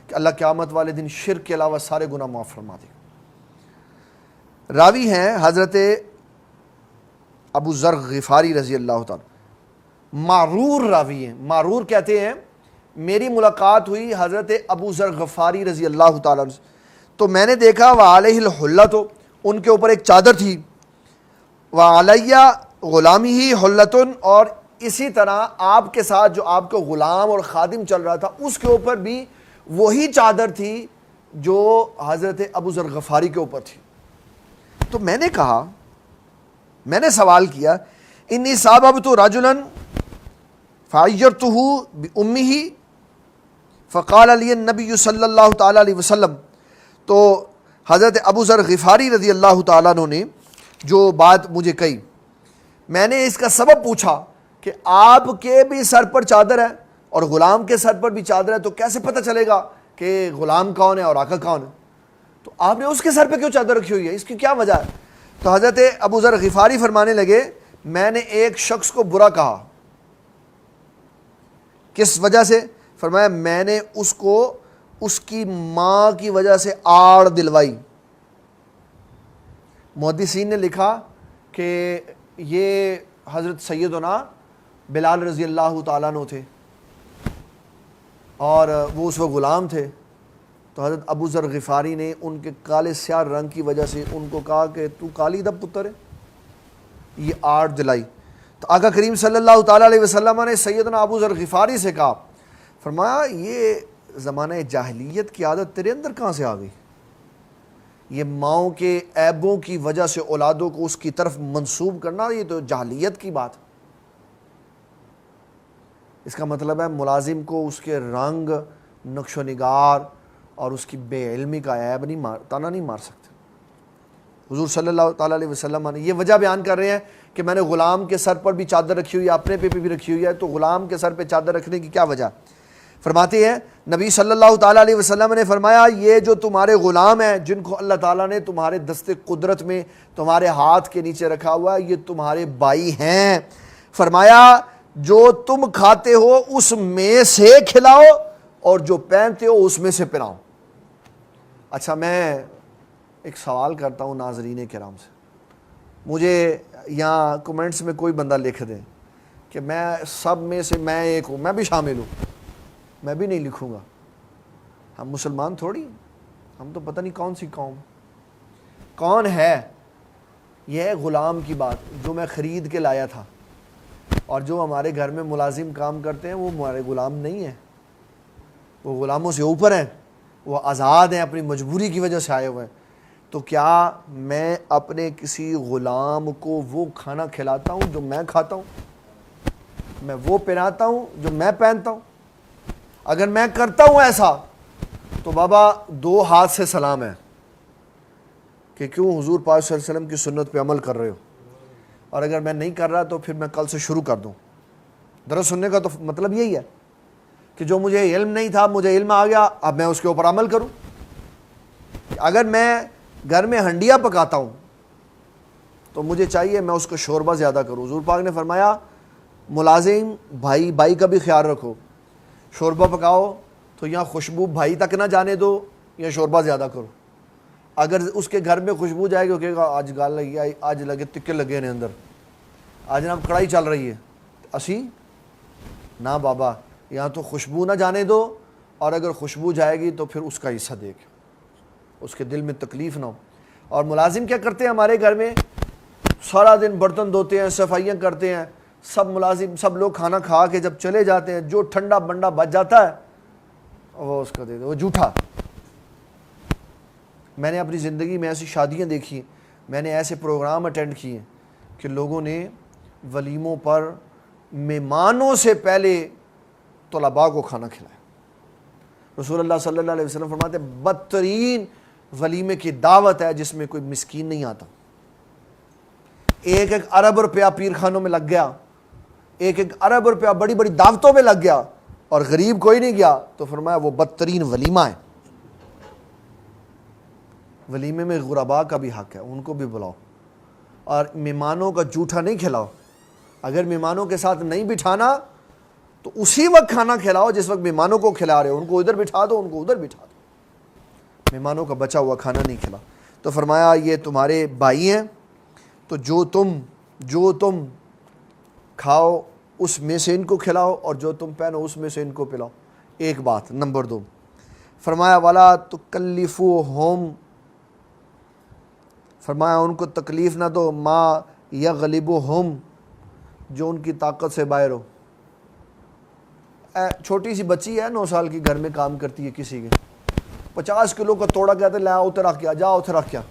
کہ اللہ قیامت والے دن شرک کے علاوہ سارے گناہ معاف فرما دے. راوی ہیں حضرت ابو ذر غفاری رضی اللہ تعالی, معرور راوی ہیں. معرور کہتے ہیں میری ملاقات ہوئی حضرت ابو ذر غفاری رضی اللہ تعالیٰ عنہ, تو میں نے دیکھا وعلیہ الحلۃ, ان کے اوپر ایک چادر تھی, وعلیہ غلامی حلۃ, اور اسی طرح آپ کے ساتھ جو آپ کو غلام اور خادم چل رہا تھا اس کے اوپر بھی وہی چادر تھی جو حضرت ابو ذر غفاری کے اوپر تھی. تو میں نے کہا, میں نے سوال کیا, انی صاببت رجلا فعیرتہ بامہ فقال لی النبی صلی اللہ تعالی علیہ وسلم. تو حضرت ابو ذر غفاری رضی اللہ تعالیٰ عنہ نے جو بات مجھے کہی, میں نے اس کا سبب پوچھا کہ آپ کے بھی سر پر چادر ہے اور غلام کے سر پر بھی چادر ہے, تو کیسے پتہ چلے گا کہ غلام کون ہے اور آقا کون ہے؟ تو آپ نے اس کے سر پہ کیوں چادر رکھی ہوئی ہے, اس کی کیا وجہ ہے؟ تو حضرت ابو ذر غفاری فرمانے لگے, میں نے ایک شخص کو برا کہا. کس وجہ سے؟ فرمایا میں نے اس کو اس کی ماں کی وجہ سے آڑ دلوائی. محدثین نے لکھا کہ یہ حضرت سیدنا بلال رضی اللہ تعالیٰ عنہ تھے اور وہ اس وقت غلام تھے. تو حضرت ابو ذر غفاری نے ان کے کالے سیاہ رنگ کی وجہ سے ان کو کہا کہ تو کالی دب پتر ہے, یہ آڑ دلائی. تو آقا کریم صلی اللہ تعالیٰ علیہ وسلم نے سیدنا ابو ذر غفاری سے کہا, فرمایا یہ زمانہ جاہلیت کی عادت تیرے اندر کہاں سے آ گئی؟ یہ ماؤں کے عیبوں کی وجہ سے اولادوں کو اس کی طرف منسوب کرنا, یہ تو جاہلیت کی بات. اس کا مطلب ہے ملازم کو اس کے رنگ, نقش و نگار اور اس کی بے علمی کا عیب تانا نہیں مار سکتے. حضور صلی اللہ تعالیٰ علیہ وسلم نے یہ وجہ بیان کر رہے ہیں کہ میں نے غلام کے سر پر بھی چادر رکھی ہوئی ہے, اپنے پہ بھی رکھی ہوئی ہے, تو غلام کے سر پہ چادر رکھنے کی کیا وجہ؟ فرماتے ہیں نبی صلی اللہ تعالیٰ علیہ وسلم نے فرمایا یہ جو تمہارے غلام ہیں جن کو اللہ تعالیٰ نے تمہارے دست قدرت میں تمہارے ہاتھ کے نیچے رکھا ہوا ہے, یہ تمہارے بھائی ہیں. فرمایا جو تم کھاتے ہو اس میں سے کھلاؤ اور جو پہنتے ہو اس میں سے پہناؤ. اچھا میں ایک سوال کرتا ہوں ناظرین کرام سے, مجھے یہاں کومنٹس میں کوئی بندہ لکھ دے کہ میں سب میں سے میں ایک ہوں, میں بھی شامل ہوں. میں بھی نہیں لکھوں گا. ہم مسلمان تھوڑی, ہم تو پتہ نہیں کون سی قوم. کون ہے؟ یہ ہے غلام کی بات جو میں خرید کے لایا تھا, اور جو ہمارے گھر میں ملازم کام کرتے ہیں وہ ہمارے غلام نہیں ہیں, وہ غلاموں سے اوپر ہیں, وہ آزاد ہیں, اپنی مجبوری کی وجہ سے آئے ہوئے ہیں. تو کیا میں اپنے کسی غلام کو وہ کھانا کھلاتا ہوں جو میں کھاتا ہوں؟ میں وہ پہناتا ہوں جو میں پہنتا ہوں؟ اگر میں کرتا ہوں ایسا تو بابا دو ہاتھ سے سلام ہے کہ کیوں حضور پاک صلی اللہ علیہ وسلم کی سنت پہ عمل کر رہے ہو. اور اگر میں نہیں کر رہا تو پھر میں کل سے شروع کر دوں. درس سننے کا تو مطلب یہی ہے کہ جو مجھے علم نہیں تھا مجھے علم آ گیا, اب میں اس کے اوپر عمل کروں. اگر میں گھر میں ہنڈیاں پکاتا ہوں تو مجھے چاہیے میں اس کو شوربہ زیادہ کروں. حضور پاک نے فرمایا ملازم بھائی کا بھی خیال رکھو, شوربہ پکاؤ تو یہاں خوشبو بھائی تک نہ جانے دو, یا شوربہ زیادہ کرو. اگر اس کے گھر میں خوشبو جائے گی وہ کہے گا آج گال لگی آئی، آج لگے تکے لگے نے اندر، آج نا کڑائی چل رہی ہے اسی نہ بابا، یہاں تو خوشبو نہ جانے دو، اور اگر خوشبو جائے گی تو پھر اس کا حصہ دے کے اس کے دل میں تکلیف نہ ہو۔ اور ملازم کیا کرتے ہیں ہمارے گھر میں؟ سارا دن برتن دھوتے ہیں، صفائیاں کرتے ہیں، سب ملازم سب لوگ کھانا کھا کے جب چلے جاتے ہیں، جو ٹھنڈا بنڈا بچ جاتا ہے وہ اس کا دے دے، وہ جھوٹا۔ میں نے اپنی زندگی میں ایسی شادیاں دیکھی ہیں، میں نے ایسے پروگرام اٹینڈ کیے ہیں کہ لوگوں نے ولیموں پر مہمانوں سے پہلے طلباء کو کھانا کھلایا۔ رسول اللہ صلی اللہ علیہ وسلم فرماتے ہیں بدترین ولیمے کی دعوت ہے جس میں کوئی مسکین نہیں آتا۔ ایک ایک ارب روپیہ پیر خانوں میں لگ گیا، ایک ایک ارب روپیہ بڑی بڑی دعوتوں میں لگ گیا، اور غریب کوئی نہیں گیا، تو فرمایا وہ بدترین ولیمہ ہے۔ ولیمے میں غرباء کا بھی حق ہے، ان کو بھی بلاؤ، اور مہمانوں کا جھوٹا نہیں کھلاؤ۔ اگر مہمانوں کے ساتھ نہیں بٹھانا تو اسی وقت کھانا کھلاؤ جس وقت مہمانوں کو کھلا رہے ہو، ان کو ادھر بٹھا دو، ان کو ادھر بٹھا دو، مہمانوں کا بچا ہوا کھانا نہیں کھلاؤ۔ تو فرمایا یہ تمہارے بھائی ہیں، تو جو تم کھاؤ اس میں سے ان کو کھلاؤ، اور جو تم پہنو اس میں سے ان کو پلاؤ۔ ایک بات۔ نمبر 2 فرمایا وَلَا تُكَلِّفُوهُمْ، فرمایا ان کو تکلیف نہ دو، ما یغلبہم، جو ان کی طاقت سے باہر ہو۔ چھوٹی سی بچی ہے 9 سال کی، گھر میں کام کرتی ہے کسی کے، 50 کلو کا توڑا کہتے لا اتر رکھ کیا، جا اتر رکھ کیا،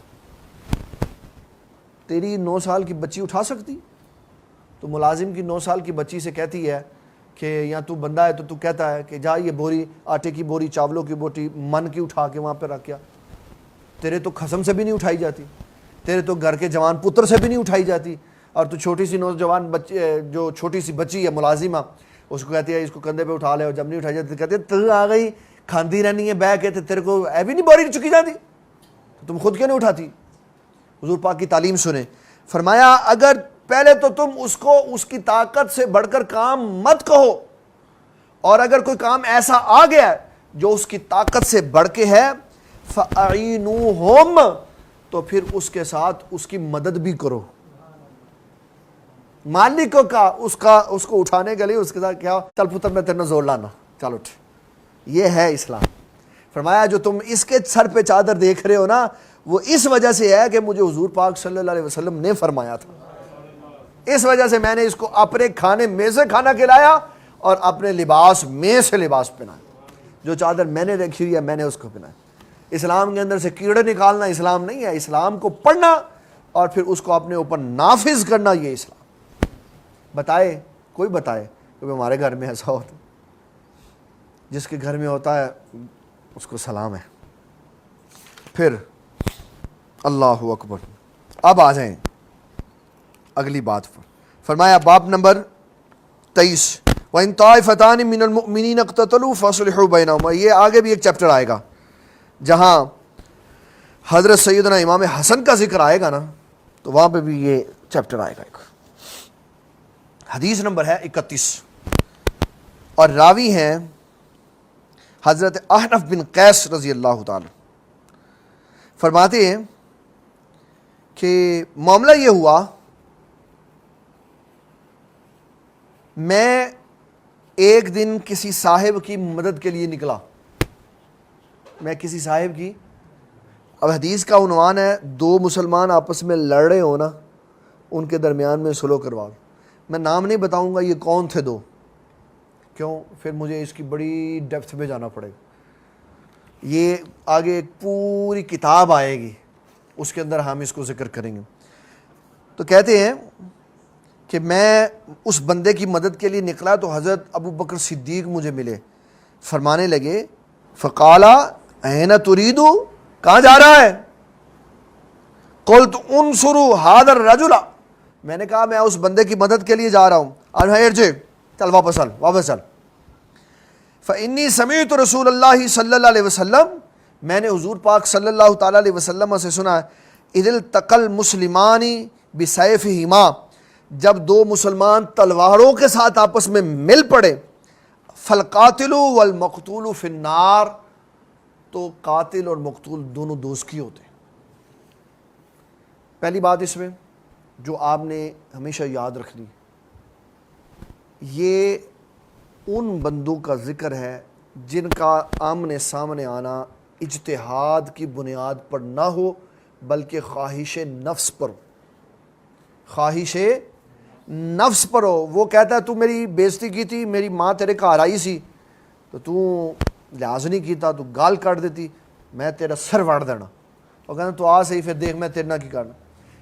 تیری 9 سال کی بچی اٹھا سکتی؟ تو ملازم کی 9 سال کی بچی سے کہتی ہے کہ یا تو بندہ ہے تو کہتا ہے کہ جا یہ بوری آٹے کی بوری، چاولوں کی بوری من کی اٹھا کے وہاں پہ رکھ کیا، تیرے تو قسم سے بھی نہیں اٹھائی جاتی، تیرے تو گھر کے جوان پتر سے بھی نہیں اٹھائی جاتی، اور تو چھوٹی سی نوجوان بچی، جو چھوٹی سی بچی ہے ملازمہ، اس کو کہتی ہے اس کو کندھے پہ اٹھا لے، اور جب نہیں اٹھائی جاتی کہتی ہے تو آ گئی کھاندی رہنی ہے بہ کے، تیرے کو اے بھی نہیں بوری چکی جاتی، تم خود کیوں نہیں اٹھاتی؟ حضور پاک کی تعلیم سنیں۔ فرمایا اگر پہلے تو تم اس کو اس کی طاقت سے بڑھ کر کام مت کہو، اور اگر کوئی کام ایسا آ گیا ہے جو اس کی طاقت سے بڑھ کے ہے فَأَعِينُوهُمْ، تو پھر اس کے ساتھ اس کی مدد بھی کرو۔ مالک کا اس کو اٹھانے کے لیے اس کے ساتھ کیا، چل پتر میں تیرے زور لانا، چل اٹھ۔ یہ ہے اسلام۔ فرمایا جو تم اس کے سر پہ چادر دیکھ رہے ہو نا، وہ اس وجہ سے ہے کہ مجھے حضور پاک صلی اللہ علیہ وسلم نے فرمایا تھا، اس وجہ سے میں نے اس کو اپنے کھانے میں سے کھانا کھلایا اور اپنے لباس میں سے لباس پہنایا۔ جو چادر میں نے رکھی ہوئی ہے میں نے اس کو پہنایا۔ اسلام کے اندر سے کیڑے نکالنا اسلام نہیں ہے، اسلام کو پڑھنا اور پھر اس کو اپنے اوپر نافذ کرنا، یہ اسلام۔ بتائے کوئی بتائے کہ ہمارے گھر میں ایسا ہوتا، جس کے گھر میں ہوتا ہے اس کو سلام ہے۔ پھر اللہ اکبر۔ اب آ جائیں اگلی بات پر۔ فرمایا باب نمبر 23 وَإِن طَائِفَتَانِ مِنَ الْمُؤْمِنِينَ اقْتَتَلُوا فَأَصْلِحُوا بَيْنَهُمَا۔ یہ آگے بھی ایک چیپٹر آئے گا جہاں حضرت سیدنا امام حسن کا ذکر آئے گا نا، تو وہاں پہ بھی یہ چیپٹر آئے گا۔ ایک حدیث نمبر ہے 31، اور راوی ہیں حضرت احنف بن قیس رضی اللہ تعالی۔ فرماتے ہیں کہ معاملہ یہ ہوا، میں ایک دن کسی صاحب کی مدد کے لیے نکلا، میں کسی صاحب کی، اب حدیث کا عنوان ہے دو مسلمان آپس میں لڑ رہے ہو نا، ان کے درمیان میں سلو کروا۔ میں نام نہیں بتاؤں گا یہ کون تھے دو، کیوں؟ پھر مجھے اس کی بڑی ڈیپتھ میں جانا پڑے گا، یہ آگے ایک پوری کتاب آئے گی، اس کے اندر ہم اس کو ذکر کریں گے۔ تو کہتے ہیں کہ میں اس بندے کی مدد کے لیے نکلا تو حضرت ابو بکر صدیق مجھے ملے، فرمانے لگے فقال این تريد، کہاں جا رہا ہے؟ قلت انصروا هذا الرجل، میں نے کہا میں اس بندے کی مدد کے لیے جا رہا ہوں۔ ارجع، چل واپس چل۔ فإني سمعت رسول اللہ صلی اللہ علیہ وسلم، میں نے حضور پاک صلی اللہ تعالی علیہ وسلم سے سنا، اذ التقى المسلمان بسيفهما، جب دو مسلمان تلواروں کے ساتھ آپس میں مل پڑے، فالقاتل والمقتول فی النار، تو قاتل اور مقتول دونوں دوزخی ہوتے ہیں۔ پہلی بات اس میں جو آپ نے ہمیشہ یاد رکھنی، یہ ان بندوں کا ذکر ہے جن کا آمنے سامنے آنا اجتہاد کی بنیاد پر نہ ہو بلکہ خواہش نفس پر، خواہش نفس پر ہو۔ وہ کہتا ہے تو میری بےزتی کی تھی، میری ماں تیرے گھر آئی سی تو لحاظ نہیں کیتا، تو گال کاٹ دیتی، میں تیرا سر وڑ دینا۔ وہ کہتا تو آ صحیح پھر دیکھ میں تیرے نہ کی کرنا۔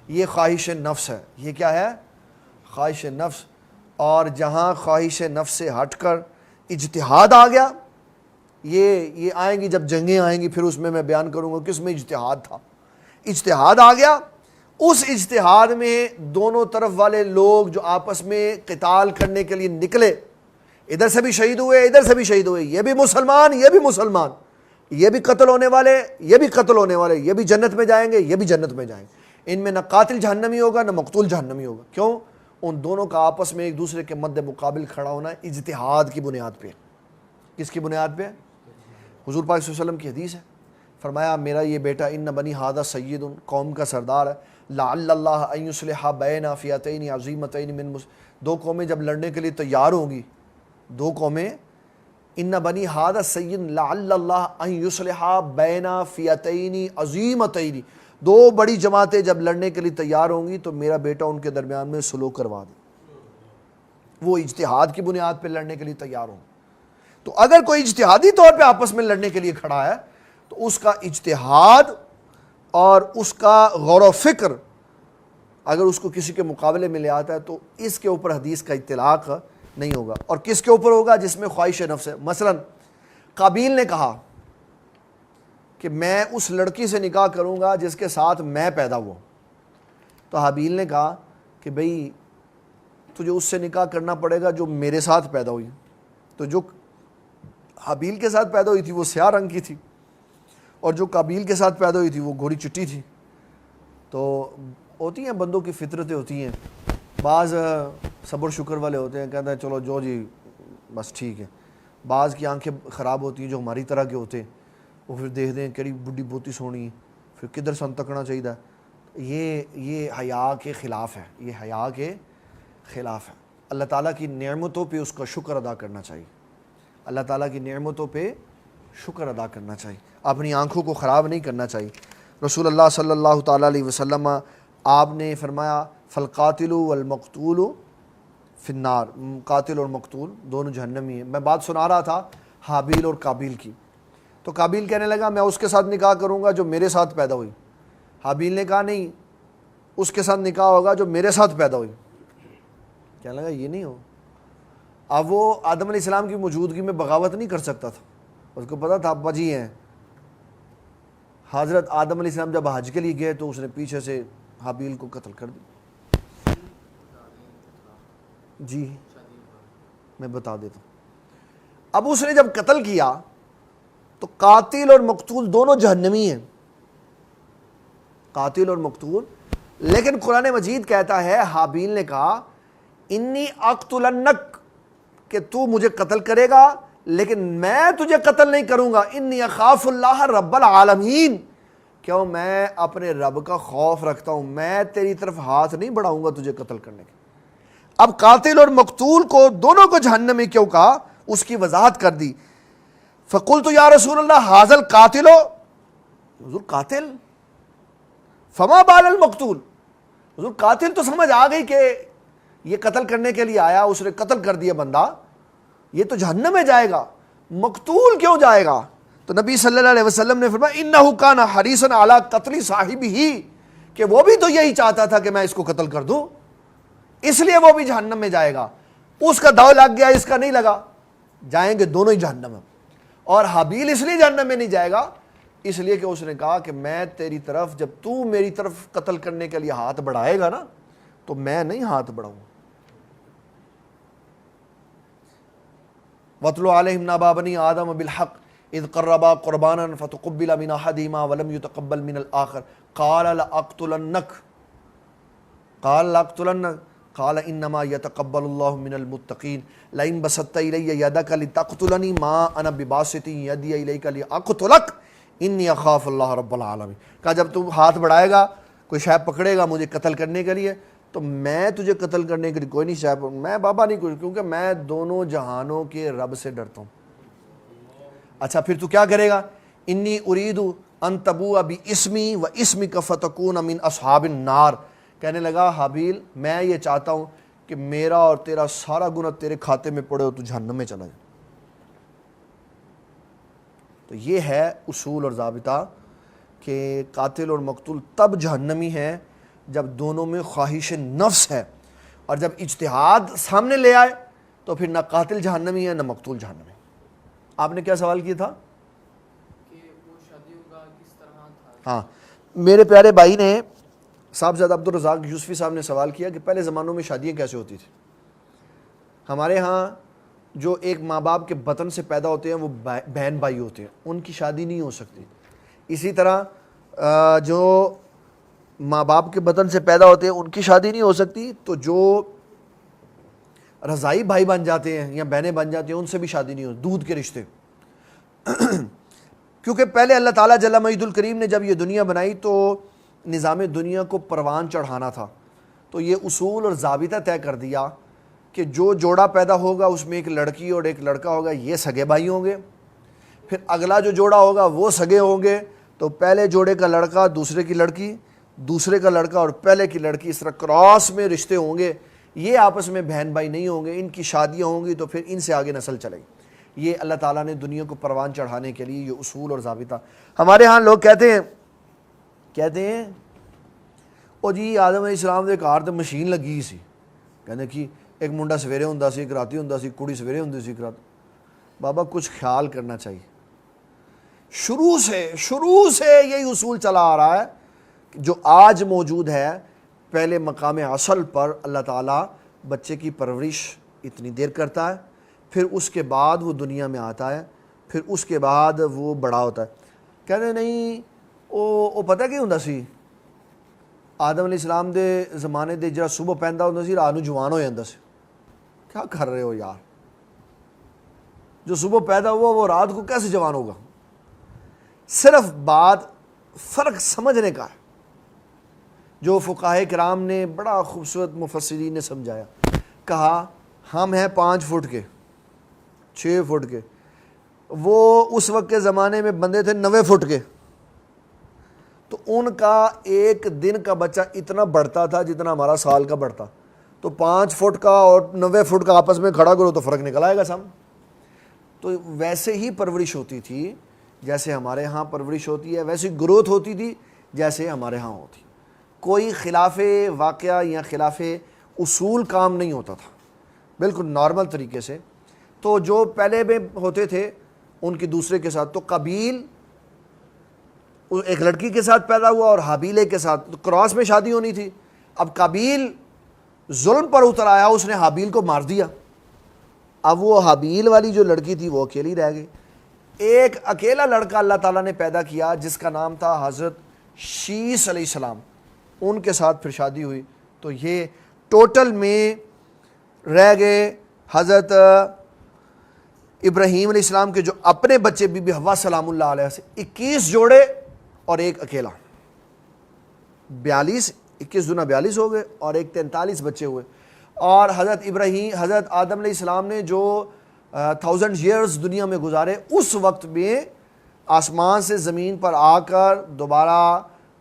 یہ خواہش نفس ہے۔ یہ کیا ہے؟ خواہش نفس۔ اور جہاں خواہش نفس سے ہٹ کر اجتہاد آ گیا، یہ آئیں گی جب جنگیں آئیں گی پھر اس میں بیان کروں گا کس میں اجتہاد تھا۔ اجتہاد آ گیا، اس اجتہاد میں دونوں طرف والے لوگ جو آپس میں قتال کرنے کے لیے نکلے، ادھر سے بھی شہید ہوئے ادھر سے بھی شہید ہوئے، یہ بھی مسلمان یہ بھی مسلمان، یہ بھی قتل ہونے والے یہ بھی قتل ہونے والے، یہ بھی جنت میں جائیں گے یہ بھی جنت میں جائیں گے۔ ان میں نہ قاتل جہنمی ہوگا نہ مقتول جہنمی ہوگا۔ کیوں؟ ان دونوں کا آپس میں ایک دوسرے کے مد مقابل کھڑا ہونا اجتہاد کی بنیاد پہ۔ کس کی بنیاد پہ؟ حضور پاک صلی اللہ علیہ وسلم کی حدیث ہے، فرمایا میرا یہ بیٹا ان بنی ھذا سید، قوم کا سردار ہے، لعل اللہ ان یصلح بین فئتین عظیمتین من دو قومیں جب لڑنے کے لیے تیار ہوں گی، دو قومیں، ان بنی ھذا سید لعل اللہ ان یصلح بین فئتین عظیمتین، دو بڑی جماعتیں جب لڑنے کے لیے تیار ہوں گی تو میرا بیٹا ان کے درمیان میں صلح کروا دے۔ وہ اجتہاد کی بنیاد پہ لڑنے کے لیے تیار ہوں۔ تو اگر کوئی اجتہادی طور پہ آپس میں لڑنے کے لیے کھڑا ہے تو اس کا اجتہاد اور اس کا غور و فکر اگر اس کو کسی کے مقابلے میں لے آتا ہے تو اس کے اوپر حدیث کا اطلاق نہیں ہوگا۔ اور کس کے اوپر ہوگا؟ جس میں خواہش نفس ہے۔ مثلا قابیل نے کہا کہ میں اس لڑکی سے نکاح کروں گا جس کے ساتھ میں پیدا ہوا، تو حابیل نے کہا کہ بھئی تجھے اس سے نکاح کرنا پڑے گا جو میرے ساتھ پیدا ہوئی۔ تو جو حابیل کے ساتھ پیدا ہوئی تھی وہ سیاہ رنگ کی تھی، اور جو قابیل کے ساتھ پیدا ہوئی تھی وہ گھوڑی چٹی تھی۔ تو ہوتی ہیں بندوں کی فطرتیں ہوتی ہیں، بعض صبر شکر والے ہوتے ہیں، کہتے ہیں چلو جو جی بس ٹھیک ہے۔ بعض کی آنکھیں خراب ہوتی ہیں جو ہماری طرح کے ہوتے ہیں، وہ پھر دیکھتے ہیں کہڑی بڈھی بہتی سونی، پھر کدھر سن تکنا چاہیے۔ یہ حیا کے خلاف ہے، یہ حیا کے خلاف ہے۔ اللہ تعالیٰ کی نعمتوں پہ اس کا شکر ادا کرنا چاہیے، اللہ تعالیٰ کی نعمتوں پہ شکر ادا کرنا چاہیے، اپنی آنکھوں کو خراب نہیں کرنا چاہیے۔ رسول اللہ صلی اللہ تعالیٰ علیہ وسلم آپ نے فرمایا فالقاتل والمقتول فی النار، قاتل اور مقتول دونوں جہنمی ہیں۔ میں بات سنا رہا تھا حابیل اور قابیل کی، تو قابیل کہنے لگا میں اس کے ساتھ نکاح کروں گا جو میرے ساتھ پیدا ہوئی۔ حابیل نے کہا نہیں، اس کے ساتھ نکاح ہوگا جو میرے ساتھ پیدا ہوئی۔ کہنے لگا یہ نہیں ہو۔ اب وہ آدم علیہ السلام کی موجودگی میں بغاوت نہیں کر سکتا تھا، اس کو پتا تھا ابا جی ہیں۔ حضرت آدم علیہ السلام جب حج کے لیے گئے تو اس نے پیچھے سے حابیل کو قتل کر دی۔ جی میں بتا دیتا ہوں۔ اب اس نے جب قتل کیا تو قاتل اور مقتول دونوں جہنمی ہیں، قاتل اور مقتول۔ لیکن قرآن مجید کہتا ہے حابیل نے کہا انی اقتلنک، کہ تو مجھے قتل کرے گا لیکن میں تجھے قتل نہیں کروں گا، انی اخاف اللہ رب العالمین، کیوں میں اپنے رب کا خوف رکھتا ہوں، میں تیری طرف ہاتھ نہیں بڑھاؤں گا تجھے قتل کرنے کے۔ اب قاتل اور مقتول کو دونوں کو جہنم میں کیوں کہا، اس کی وضاحت کر دی۔ فقلت یا رسول اللہ ھذا القاتل، حضور قاتل، فما بال المقتول، حضور قاتل تو سمجھ آ گئی کہ یہ قتل کرنے کے لیے آیا، اس نے قتل کر دیا بندہ، یہ تو جہنم میں جائے گا، مقتول کیوں جائے گا؟ تو نبی صلی اللہ علیہ وسلم نے فرمایا انہ کان حریصا علی قتل صاحبہ، کہ وہ بھی تو یہی چاہتا تھا کہ میں اس کو قتل کر دوں، اس لیے وہ بھی جہنم میں جائے گا۔ اس کا داؤ لگ گیا، اس کا نہیں لگا، جائیں گے دونوں ہی جہنم میں۔ اور حابیل اس لیے جہنم میں نہیں جائے گا اس لیے کہ اس نے کہا کہ میں تیری طرف، جب تو میری طرف قتل کرنے کے لیے ہاتھ بڑھائے گا نا تو میں نہیں ہاتھ بڑھاؤں۔ وَاتْلُ عَلَيْهِمْ نَبَأَ بَنِي آدَمَ بِالْحَقِّ إِذْ قَرَّبَا قُرْبَانًا فَتُقُبِّلَ مِنْ أَحَدِهِمَا وَلَمْ يُتَقَبَّلْ مِنَ الْآخَرِ قَالَ لَأَقْتُلَنَّكَ قال انما يتقبل الله من المتقين لئن بسطت الي يدك لتقتلني ما انا بباسط يدي اليك لاقتلك انی اخاف اللہ رب العالمین۔ کہا جب تو ہاتھ بڑھائے گا کوئی شے پکڑے گا مجھے قتل کرنے کے لیے تو میں تجھے قتل کرنے کے لیے کوئی نہیں شے میں بابا نہیں کوئی، کیونکہ میں دونوں جہانوں کے رب سے ڈرتا ہوں۔ اچھا پھر تو کیا کرے گا؟ انی ارید ان تبوء باسمی و اسمک فتکون من اصحاب النار، کہنے لگا حابیل میں یہ چاہتا ہوں کہ میرا اور تیرا سارا گناہ تیرے کھاتے میں پڑے ہو تو جہنم میں چلا جائے۔ تو یہ ہے اصول اور ضابطہ کہ قاتل اور مقتول تب جہنمی ہے جب دونوں میں خواہش نفس ہے، اور جب اجتہاد سامنے لے آئے تو پھر نہ قاتل جہنمی ہے نہ مقتول جہنمی۔ آپ نے کیا سوال کیا تھا؟ کہ وہ شادیوں کا کس طرح تھا؟ ہاں میرے پیارے بھائی نے صاحبزادہ عبدالرزاق یوسفی صاحب نے سوال کیا کہ پہلے زمانوں میں شادیاں کیسے ہوتی تھیں۔ ہمارے ہاں جو ایک ماں باپ کے بطن سے پیدا ہوتے ہیں وہ بہن بھائی ہوتے ہیں، ان کی شادی نہیں ہو سکتی۔ اسی طرح جو ماں باپ کے بطن سے پیدا ہوتے ہیں ان کی شادی نہیں ہو سکتی، تو جو رضائی بھائی بن جاتے ہیں یا بہنیں بن جاتی ہیں ان سے بھی شادی نہیں ہوتی، دودھ کے رشتے۔ کیونکہ پہلے اللہ تعالیٰ جل مجید الکریم نے جب یہ دنیا بنائی تو نظام دنیا کو پروان چڑھانا تھا، تو یہ اصول اور ضابطہ طے کر دیا کہ جو جوڑا پیدا ہوگا اس میں ایک لڑکی اور ایک لڑکا ہوگا، یہ سگے بھائی ہوں گے۔ پھر اگلا جو جوڑا ہوگا وہ سگے ہوں گے، تو پہلے جوڑے کا لڑکا دوسرے کی لڑکی، دوسرے کا لڑکا اور پہلے کی لڑکی، اس طرح کراس میں رشتے ہوں گے۔ یہ آپس میں بہن بھائی نہیں ہوں گے، ان کی شادیاں ہوں گی تو پھر ان سے آگے نسل چلے گی۔ یہ اللہ تعالیٰ نے دنیا کو پروان چڑھانے کے لیے یہ اصول اور ضابطہ۔ ہمارے ہاں لوگ کہتے ہیں او جی آدم علیہ السلام دے گھر تے مشین لگی سی، کہنے کہ ایک منڈا سویرے ہوندا سی ایک راتی ہوندا سی، کڑی سویرے ہوندی سی ایک رات۔ بابا کچھ خیال کرنا چاہیے، شروع سے یہی اصول چلا آ رہا ہے جو آج موجود ہے۔ پہلے مقام اصل پر اللہ تعالیٰ بچے کی پرورش اتنی دیر کرتا ہے، پھر اس کے بعد وہ دنیا میں آتا ہے، پھر اس کے بعد وہ بڑا ہوتا ہے۔ کہتے نہیں وہ پتہ کی ہوندا سی، آدم علیہ السلام دے زمانے دے جڑا صبح پہندا ہوندا سی رات نوں جوان ہو جاندا سی۔ کیا کر رہے ہو یار، جو صبح پیدا ہوا وہ رات کو کیسے جوان ہوگا؟ صرف بات فرق سمجھنے کا ہے، جو فقہائے کرام نے بڑا خوبصورت مفسرین نے سمجھایا۔ کہا ہم ہیں 5 فٹ کے 6 فٹ کے، وہ اس وقت کے زمانے میں بندے تھے 90 فٹ کے، تو ان کا ایک دن کا بچہ اتنا بڑھتا تھا جتنا ہمارا سال کا بڑھتا، تو 5 فٹ کا اور 90 فٹ کا آپس میں کھڑا کرو تو فرق نکل آئے گا سامنے۔ تو ویسے ہی پرورش ہوتی تھی جیسے ہمارے ہاں پرورش ہوتی ہے، ویسی گروتھ ہوتی تھی جیسے ہمارے ہاں ہوتی۔ کوئی خلاف واقعہ یا خلاف اصول کام نہیں ہوتا تھا، بالکل نارمل طریقے سے۔ تو جو پہلے میں ہوتے تھے ان کی دوسرے کے ساتھ، تو قابیل ایک لڑکی کے ساتھ پیدا ہوا اور حابیل کے ساتھ، تو کراس میں شادی ہونی تھی۔ اب قابیل ظلم پر اتر آیا، اس نے حابیل کو مار دیا۔ اب وہ حابیل والی جو لڑکی تھی وہ اکیلی رہ گئی۔ ایک اکیلا لڑکا اللہ تعالیٰ نے پیدا کیا جس کا نام تھا حضرت شیس علیہ السلام، ان کے ساتھ پھر شادی ہوئی۔ تو یہ ٹوٹل میں رہ گئے حضرت ابراہیم علیہ السلام کے جو اپنے بچے بی بی حوا سلام اللہ علیہ سے 21 جوڑے اور ایک اکیلا، 42، 21 دنا 42 ہو گئے اور ایک 43 بچے ہوئے۔ اور حضرت آدم علیہ السلام نے جو 1000 ایئرز دنیا میں گزارے، اس وقت میں آسمان سے زمین پر آ کر دوبارہ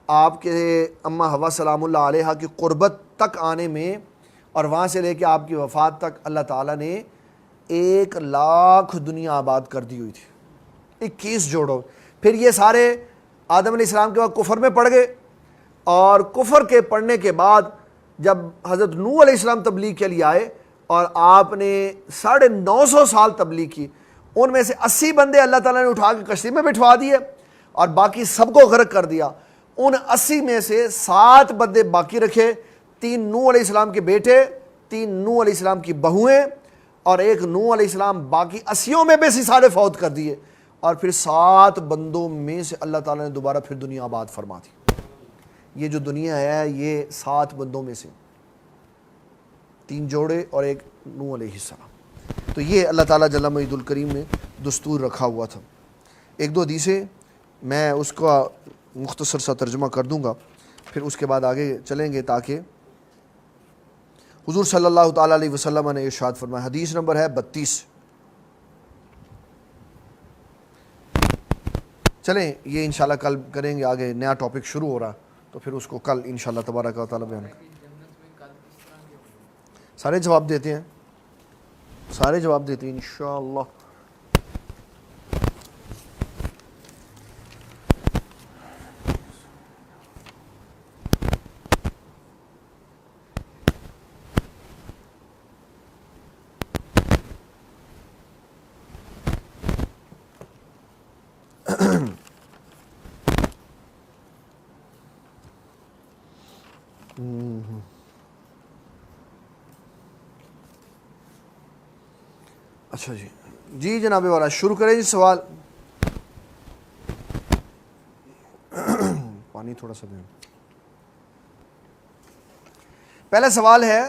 آپ کے اماں حوا سلام اللہ علیہ کی قربت تک آنے میں اور وہاں سے لے کے آپ کی وفات تک اللہ تعالیٰ نے 1,00,000 دنیا آباد کر دی ہوئی تھی، 21 جوڑوں۔ پھر یہ سارے آدم علیہ السلام کے بعد کفر میں پڑ گئے، اور کفر کے پڑنے کے بعد جب حضرت نوح علیہ السلام تبلیغ کے لیے آئے اور آپ نے 950 سال تبلیغ کی، ان میں سے 80 بندے اللہ تعالیٰ نے اٹھا کے کشتی میں بٹھوا دیے اور باقی سب کو غرق کر دیا۔ ان 80 میں سے 7 بندے باقی رکھے، 3 نوح علیہ السلام کے بیٹے، 3 نوح علیہ السلام کی بہویں اور ایک نوح علیہ السلام، باقی 80 میں سے سارے فوت کر دیے۔ اور پھر 7 بندوں میں سے اللہ تعالیٰ نے دوبارہ پھر دنیا آباد فرما دی۔ یہ جو دنیا ہے یہ 7 بندوں میں سے 3 جوڑے اور ایک نوح علیہ السلام۔ تو یہ اللہ تعالیٰ جل مجید الکریم نے دستور رکھا ہوا تھا۔ 1-2 حدیثیں میں اس کا مختصر سا ترجمہ کر دوں گا۔ پھر اس کے بعد آگے چلیں گے، تاکہ حضور صلی اللہ تعالیٰ علیہ وسلم نے ارشاد فرمایا، حدیث نمبر ہے 32۔ چلیں یہ انشاءاللہ کل کریں گے، آگے نیا ٹاپک شروع ہو رہا، تو پھر اس کو کل انشاءاللہ تبارک و تعالیٰ بیان کریں۔ جنت میں کل کس طرح کے ہوں گے؟ سارے جواب دیتے ہیں، سارے جواب دیتے ہیں انشاءاللہ۔ اچھا جی، جی جناب والا شروع کریں جی سوال۔ پانی تھوڑا سا دیں۔ پہلا سوال ہے،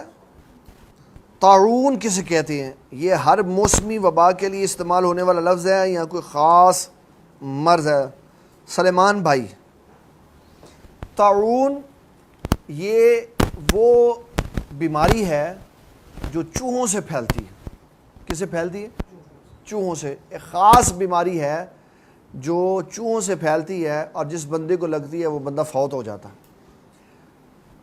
طاعون کسے کہتے ہیں؟ یہ ہر موسمی وبا کے لیے استعمال ہونے والا لفظ ہے یا کوئی خاص مرض ہے؟ سلیمان بھائی، طاعون یہ وہ بیماری ہے جو چوہوں سے پھیلتی ہے۔ کس سے پھیلتی ہے؟ چوہوں سے۔ ایک خاص بیماری ہے جو چوہوں سے پھیلتی ہے، اور جس بندے کو لگتی ہے وہ بندہ فوت ہو جاتا ہے۔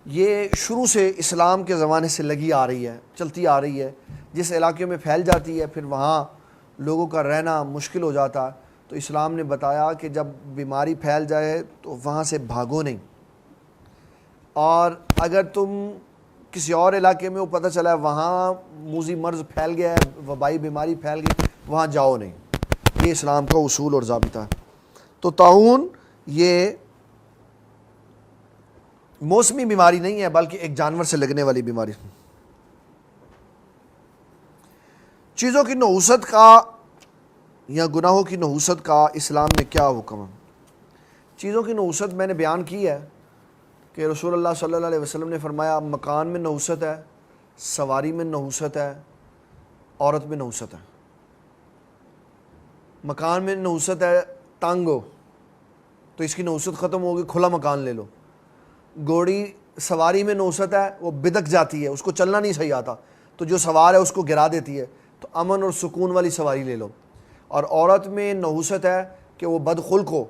یہ شروع سے اسلام کے زمانے سے لگی آ رہی ہے، چلتی آ رہی ہے۔ جس علاقے میں پھیل جاتی ہے پھر وہاں لوگوں کا رہنا مشکل ہو جاتا ہے، تو اسلام نے بتایا کہ جب بیماری پھیل جائے تو وہاں سے بھاگو نہیں، اور اگر تم کسی اور علاقے میں وہ پتہ چلا ہے وہاں موذی مرض پھیل گیا ہے، وبائی بیماری پھیل گئی، وہاں جاؤ نہیں۔ یہ اسلام کا اصول اور ضابطہ ہے۔ تو طاعون یہ موسمی بیماری نہیں ہے، بلکہ ایک جانور سے لگنے والی بیماری۔ چیزوں کی نحوست کا یا گناہوں کی نحوست کا اسلام میں کیا حکم ہے؟ چیزوں کی نحوست میں نے بیان کی ہے کہ رسول اللہ صلی اللہ علیہ وسلم نے فرمایا، مکان میں نحوست ہے، سواری میں نحوست ہے، عورت میں نحوست ہے۔ مکان میں نحوست ہے، تنگ ہو تو اس کی نحوست ختم ہوگی، کھلا مکان لے لو۔ گھوڑی سواری میں نحوست ہے، وہ بدک جاتی ہے، اس کو چلنا نہیں صحیح آتا، تو جو سوار ہے اس کو گرا دیتی ہے، تو امن اور سکون والی سواری لے لو۔ اور عورت میں نحوست ہے کہ وہ بدخلق ہو،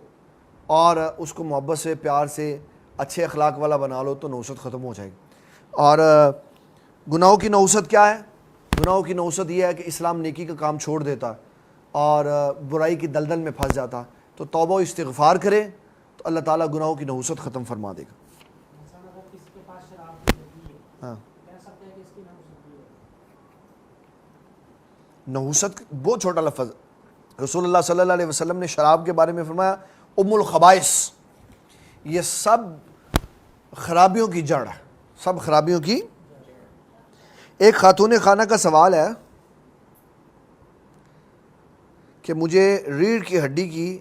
اور اس کو محبت سے، پیار سے، اچھے اخلاق والا بنا لو، تو نحوست ختم ہو جائے گی۔ اور گناہوں کی نحوست کیا ہے؟ گناہوں کی نحوست یہ ہے کہ اسلام نیکی کا کام چھوڑ دیتا اور برائی کی دلدل میں پھنس جاتا، تو توبہ و استغفار کرے تو اللہ تعالیٰ گناہوں کی نحوست ختم فرما دے گا۔ ہاں، نحوست بہت چھوٹا لفظ۔ رسول اللہ صلی اللہ علیہ وسلم نے شراب کے بارے میں فرمایا، ام الخبائث، یہ سب خرابیوں کی جڑ ہے، سب خرابیوں کی۔ ایک خاتون خانہ کا سوال ہے کہ مجھے ریڑھ کی ہڈی کی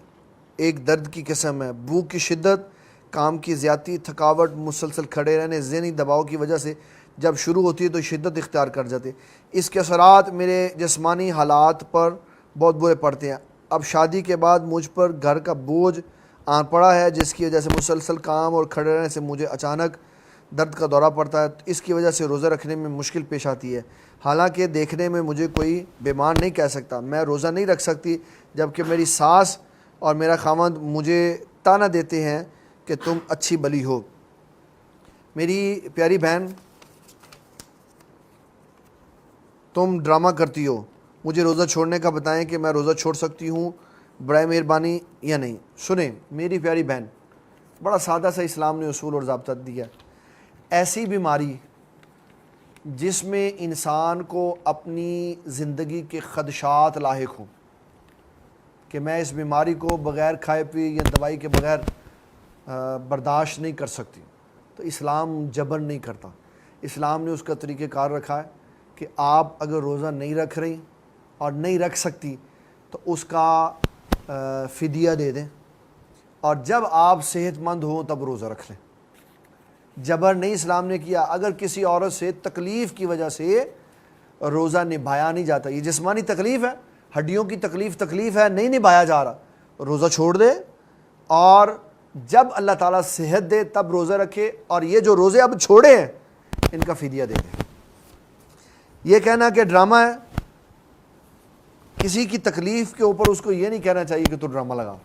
ایک درد کی قسم ہے، بھوک کی شدت، کام کی زیادتی، تھکاوٹ، مسلسل کھڑے رہنے، ذہنی دباؤ کی وجہ سے جب شروع ہوتی ہے تو شدت اختیار کر جاتے، اس کے اثرات میرے جسمانی حالات پر بہت برے پڑتے ہیں۔ اب شادی کے بعد مجھ پر گھر کا بوجھ آن پڑا ہے، جس کی وجہ سے مسلسل کام اور کھڑے رہنے سے مجھے اچانک درد کا دورہ پڑتا ہے، اس کی وجہ سے روزہ رکھنے میں مشکل پیش آتی ہے۔ حالانکہ دیکھنے میں مجھے کوئی بیمار نہیں کہہ سکتا، میں روزہ نہیں رکھ سکتی، جبکہ میری ساس اور میرا خاوند مجھے تانا دیتے ہیں کہ تم اچھی بلی ہو۔ میری پیاری بہن، تم ڈرامہ کرتی ہو، مجھے روزہ چھوڑنے کا بتائیں کہ میں روزہ چھوڑ سکتی ہوں برائے مہربانی یا نہیں۔ سنیں میری پیاری بہن، بڑا سادہ سا اسلام نے اصول اور ضابطہ دیا ہے۔ ایسی بیماری جس میں انسان کو اپنی زندگی کے خدشات لاحق ہوں کہ میں اس بیماری کو بغیر کھائے پی یا دوائی کے بغیر برداشت نہیں کر سکتی، تو اسلام جبر نہیں کرتا۔ اسلام نے اس کا طریقہ کار رکھا ہے کہ آپ اگر روزہ نہیں رکھ رہی اور نہیں رکھ سکتی تو اس کا فدیہ دے دیں، اور جب آپ صحت مند ہوں تب روزہ رکھ لیں۔ جبر نہیں اسلام نے کیا۔ اگر کسی عورت سے تکلیف کی وجہ سے روزہ نبھایا نہیں جاتا، یہ جسمانی تکلیف ہے، ہڈیوں کی تکلیف ہے، نہیں نبھایا جا رہا، روزہ چھوڑ دے اور جب اللہ تعالیٰ صحت دے تب روزہ رکھے، اور یہ جو روزے اب چھوڑے ہیں ان کا فدیہ دے دیں۔ یہ کہنا کہ ڈرامہ ہے، کسی کی تکلیف کے اوپر اس کو یہ نہیں کہنا چاہیے کہ تو ڈرامہ لگا،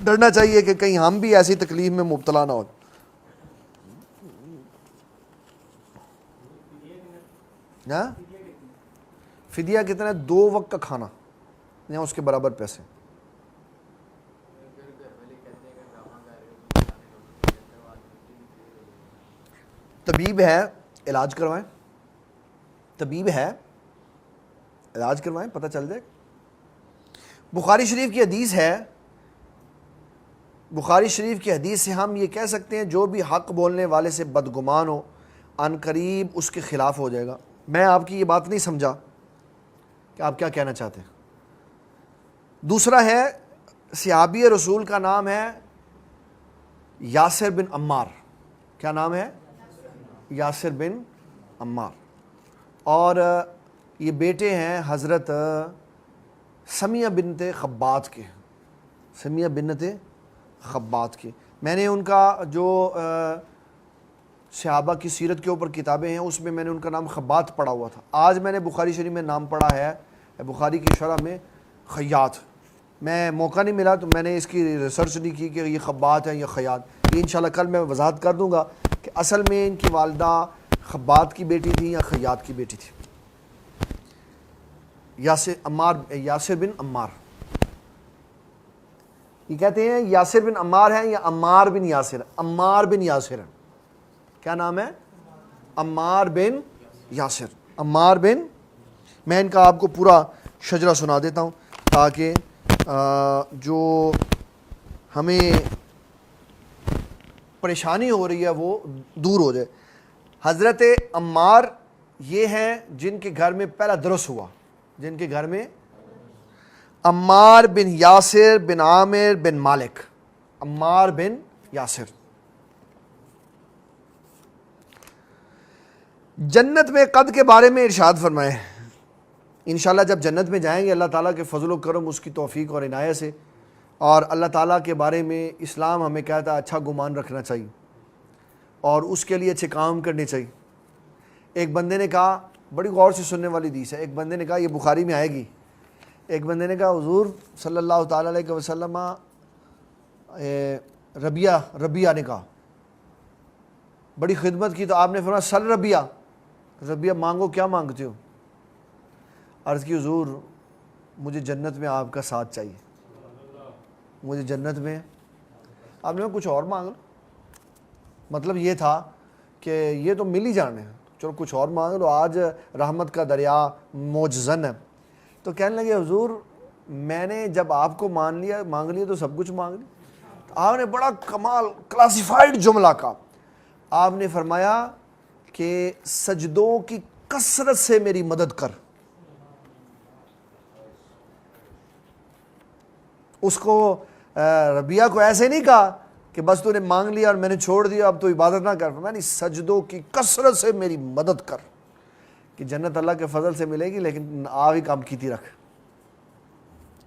ڈرنا چاہیے کہ کہیں ہم بھی ایسی تکلیف میں مبتلا نہ ہو۔ فدیہ کتنا ہے؟ 2 وقت کا کھانا یا اس کے برابر پیسے۔ طبیب ہے، علاج کروائیں، طبیب ہے، علاج کروائیں، پتہ چل جائے۔ بخاری شریف کی حدیث ہے، بخاری شریف کی حدیث سے ہم یہ کہہ سکتے ہیں جو بھی حق بولنے والے سے بدگمان ہو عن قریب اس کے خلاف ہو جائے گا۔ میں آپ کی یہ بات نہیں سمجھا کہ آپ کیا کہنا چاہتے ہیں۔ دوسرا ہے، صحابی رسول کا نام ہے یاسر بن عمار۔ کیا نام ہے؟ یاسر بن عمار، اور یہ بیٹے ہیں حضرت سمیہ بنت خبات کے، سمیہ بنت خبات کے۔ میں نے ان کا جو صحابہ کی سیرت کے اوپر کتابیں ہیں اس میں میں نے ان کا نام خبات پڑھا ہوا تھا۔ آج میں نے بخاری شریف میں نام پڑھا ہے بخاری کی شرح میں خیاط۔ میں موقع نہیں ملا تو میں نے اس کی ریسرچ نہیں کی کہ یہ خبات ہے یا خیاط۔ یہ انشاءاللہ کل میں وضاحت کر دوں گا کہ اصل میں ان کی والدہ خبات کی بیٹی تھی یا خیاط کی بیٹی تھی۔ یاسر بن عمار، یہ کہتے ہیں یاسر بن عمار ہیں یا عمار بن یاسر؟ عمار بن یاسر ہے۔ کیا نام ہے؟ عمار بن یاسر، عمار بن۔ میں ان کا آپ کو پورا شجرہ سنا دیتا ہوں تاکہ جو ہمیں پریشانی ہو رہی ہے وہ دور ہو جائے۔ حضرت عمار یہ ہیں جن کے گھر میں پہلا درس ہوا، جن کے گھر میں عمار بن یاسر بن عامر بن مالک، عمار بن یاسر۔ جنت میں قد کے بارے میں ارشاد فرمائے، انشاءاللہ جب جنت میں جائیں گے اللہ تعالیٰ کے فضل و کرم، اس کی توفیق اور عنایت سے، اور اللہ تعالیٰ کے بارے میں اسلام ہمیں کہتا ہے اچھا گمان رکھنا چاہیے اور اس کے لیے اچھے کام کرنے چاہیے۔ ایک بندے نے کہا، بڑی غور سے سننے والی حدیث ہے، ایک بندے نے کہا، یہ بخاری میں آئے گی، ایک بندے نے کہا حضور صلی اللہ تعالیٰ علیہ وسلم، ربیہ نے کہا، بڑی خدمت کی تو آپ نے فرمایا سل ربیہ مانگو، کیا مانگتے ہو؟ عرض کی حضور مجھے جنت میں آپ کا ساتھ چاہیے، مجھے جنت میں۔ آپ نے کچھ اور مانگ لو، مطلب یہ تھا کہ یہ تو مل ہی جانے ہیں، چلو کچھ اور مانگ لو، آج رحمت کا دریا موجزن ہے۔ تو کہنے لگے حضور میں نے جب آپ کو مانگ لیا تو سب کچھ مانگ لیا۔ آپ نے بڑا کمال کلاسیفائڈ جملہ کہا، آپ نے فرمایا کہ سجدوں کی کثرت سے میری مدد کر۔ اس کو ربیہ کو ایسے نہیں کہا کہ بس تو نے مانگ لیا اور میں نے چھوڑ دیا اب تو عبادت نہ کر، میں نہیں، سجدوں کی کثرت سے میری مدد کر، کہ جنت اللہ کے فضل سے ملے گی لیکن آگے کام کیتی رکھ۔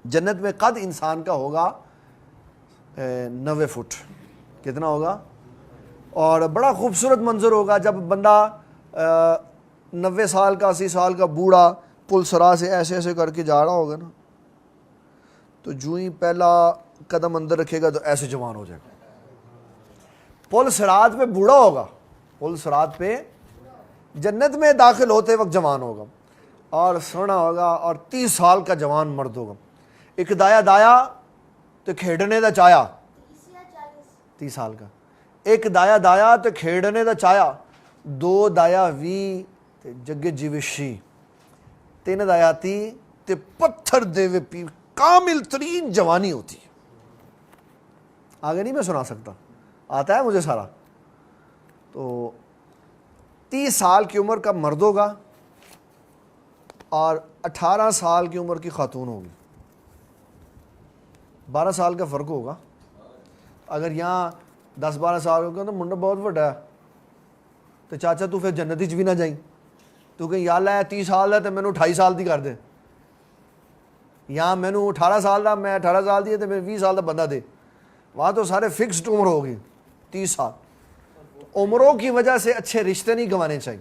جنت میں قد انسان کا ہوگا 90 فٹ، کتنا ہوگا؟ اور بڑا خوبصورت منظر ہوگا جب بندہ 90 سال کا 80 سال کا بوڑھا پل سرا سے ایسے ایسے کر کے جا رہا ہوگا نا، تو جو ہی پہلا قدم اندر رکھے گا تو ایسے جوان ہو جائے گا۔ پل صراط پہ بوڑھا ہوگا، پل صراط پہ جنت میں داخل ہوتے وقت جوان ہوگا اور سونا ہوگا، اور 30 سال کا جوان مرد ہوگا۔ ایک دایا تو کھیڑنے دا چایا، 30 سال کا، ایک دایا تو کھیڑنے دا چایا، 2 دایا وی تے جگے جیوشی، 3 دایاتی تے پتھر دیوے پی، کامل ترین جوانی ہوتی ہے۔ آگے نہیں میں سنا سکتا، آتا ہے مجھے سارا۔ تو 30 سال کی عمر کا مرد ہوگا اور 18 سال کی عمر کی خاتون ہوگی، 12 سال کا فرق ہوگا۔ اگر یہاں 10-12 سال ہوگا تو منڈا بہت بڑا ہے، تو چاچا تو پھر جنتی چ بھی نہ جائیں، تو کہ یا اللہ 30 سال ہے تو میں نے 28 سال دی کر دے، یا میں نے 18 سال دا، میں 18 سال دی ہے تو میں 20 سال دا بندہ دے۔ وہاں تو سارے فکسڈ عمر ہوگی 30 سال. عمروں کی وجہ سے اچھے رشتے نہیں گنوانے چاہیے.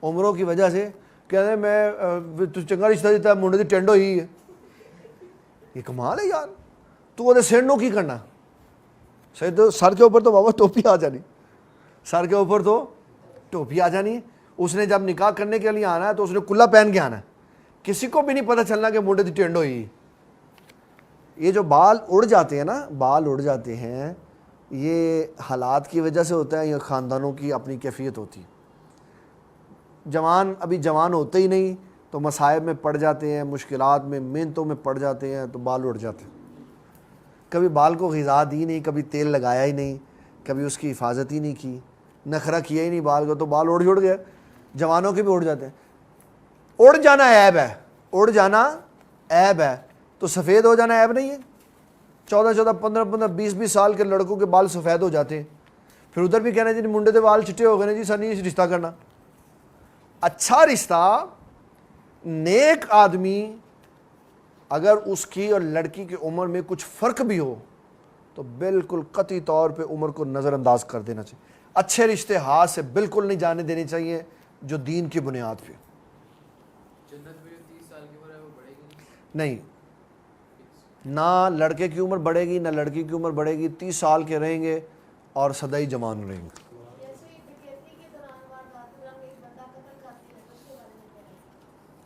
عمروں کی وجہ سے کہتے میں چنگا رشتہ دیتا ہے منڈے کی ٹینڈو ہی ہے. یہ کمال ہے یار. تو وہ سینڈو کی کرنا صحیح. تو سر کے اوپر تو بابا ٹوپی آ جانی, سر کے اوپر تو ٹوپی آ جانی. اس نے جب نکاح کرنے کے لیے آنا ہے تو اس نے کلا پہن کے آنا ہے, کسی کو بھی نہیں پتہ چلنا کہ منڈے کی ٹینڈو ہی. یہ جو بال اڑ جاتے ہیں نا, بال اڑ جاتے ہیں, یہ حالات کی وجہ سے ہوتا ہے یا خاندانوں کی اپنی کیفیت ہوتی ہے. جوان ابھی جوان ہوتے ہی نہیں تو مصائب میں پڑ جاتے ہیں, مشکلات میں, محنتوں میں پڑ جاتے ہیں تو بال اڑ جاتے ہیں. کبھی بال کو غذا دی نہیں, کبھی تیل لگایا ہی نہیں, کبھی اس کی حفاظت ہی نہیں کی, نخرہ کیا ہی نہیں بال کو, تو بال اڑ گئے. جوانوں کے بھی اڑ جاتے ہیں. اڑ جانا عیب ہے, اڑ جانا عیب ہے, تو سفید ہو جانا عیب نہیں ہے. 14 15 20 سال کے لڑکوں کے بال سفید ہو جاتے ہیں, پھر ادھر بھی کہنا جی منڈے کے بال چٹے ہو گئے جی سر نہیں رشتہ کرنا. اچھا رشتہ, نیک آدمی, اگر اس کی اور لڑکی کی عمر میں کچھ فرق بھی ہو تو بالکل قطعی طور پہ عمر کو نظر انداز کر دینا چاہیے. اچھے رشتے ہاتھ سے بالکل نہیں جانے دینے چاہیے جو دین کی بنیاد پہ. جنت میں 30 سال کی عمر ہے وہ بڑھے گی نہیں, نہ لڑکے کی عمر بڑھے گی نہ لڑکی کی عمر بڑھے گی. 30 سال کے رہیں گے اور سدائی جوان رہیں گے.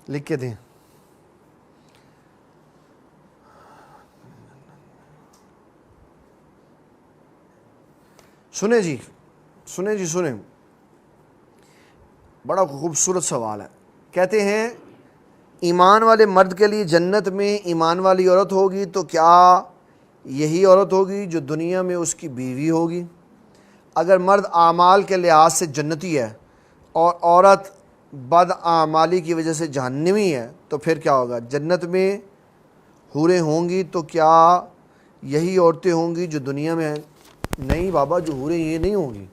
لکھ کے دیں. سنیں جی, سنیں. بڑا خوبصورت سوال ہے. کہتے ہیں ایمان والے مرد کے لیے جنت میں ایمان والی عورت ہوگی تو کیا یہی عورت ہوگی جو دنیا میں اس کی بیوی ہوگی؟ اگر مرد اعمال کے لحاظ سے جنتی ہے اور عورت بد اعمالی کی وجہ سے جہنمی ہے تو پھر کیا ہوگا؟ جنت میں حوریں ہوں گی تو کیا یہی عورتیں ہوں گی جو دنیا میں ہیں؟ نہیں بابا, جو حوریں یہ نہیں ہوں گی,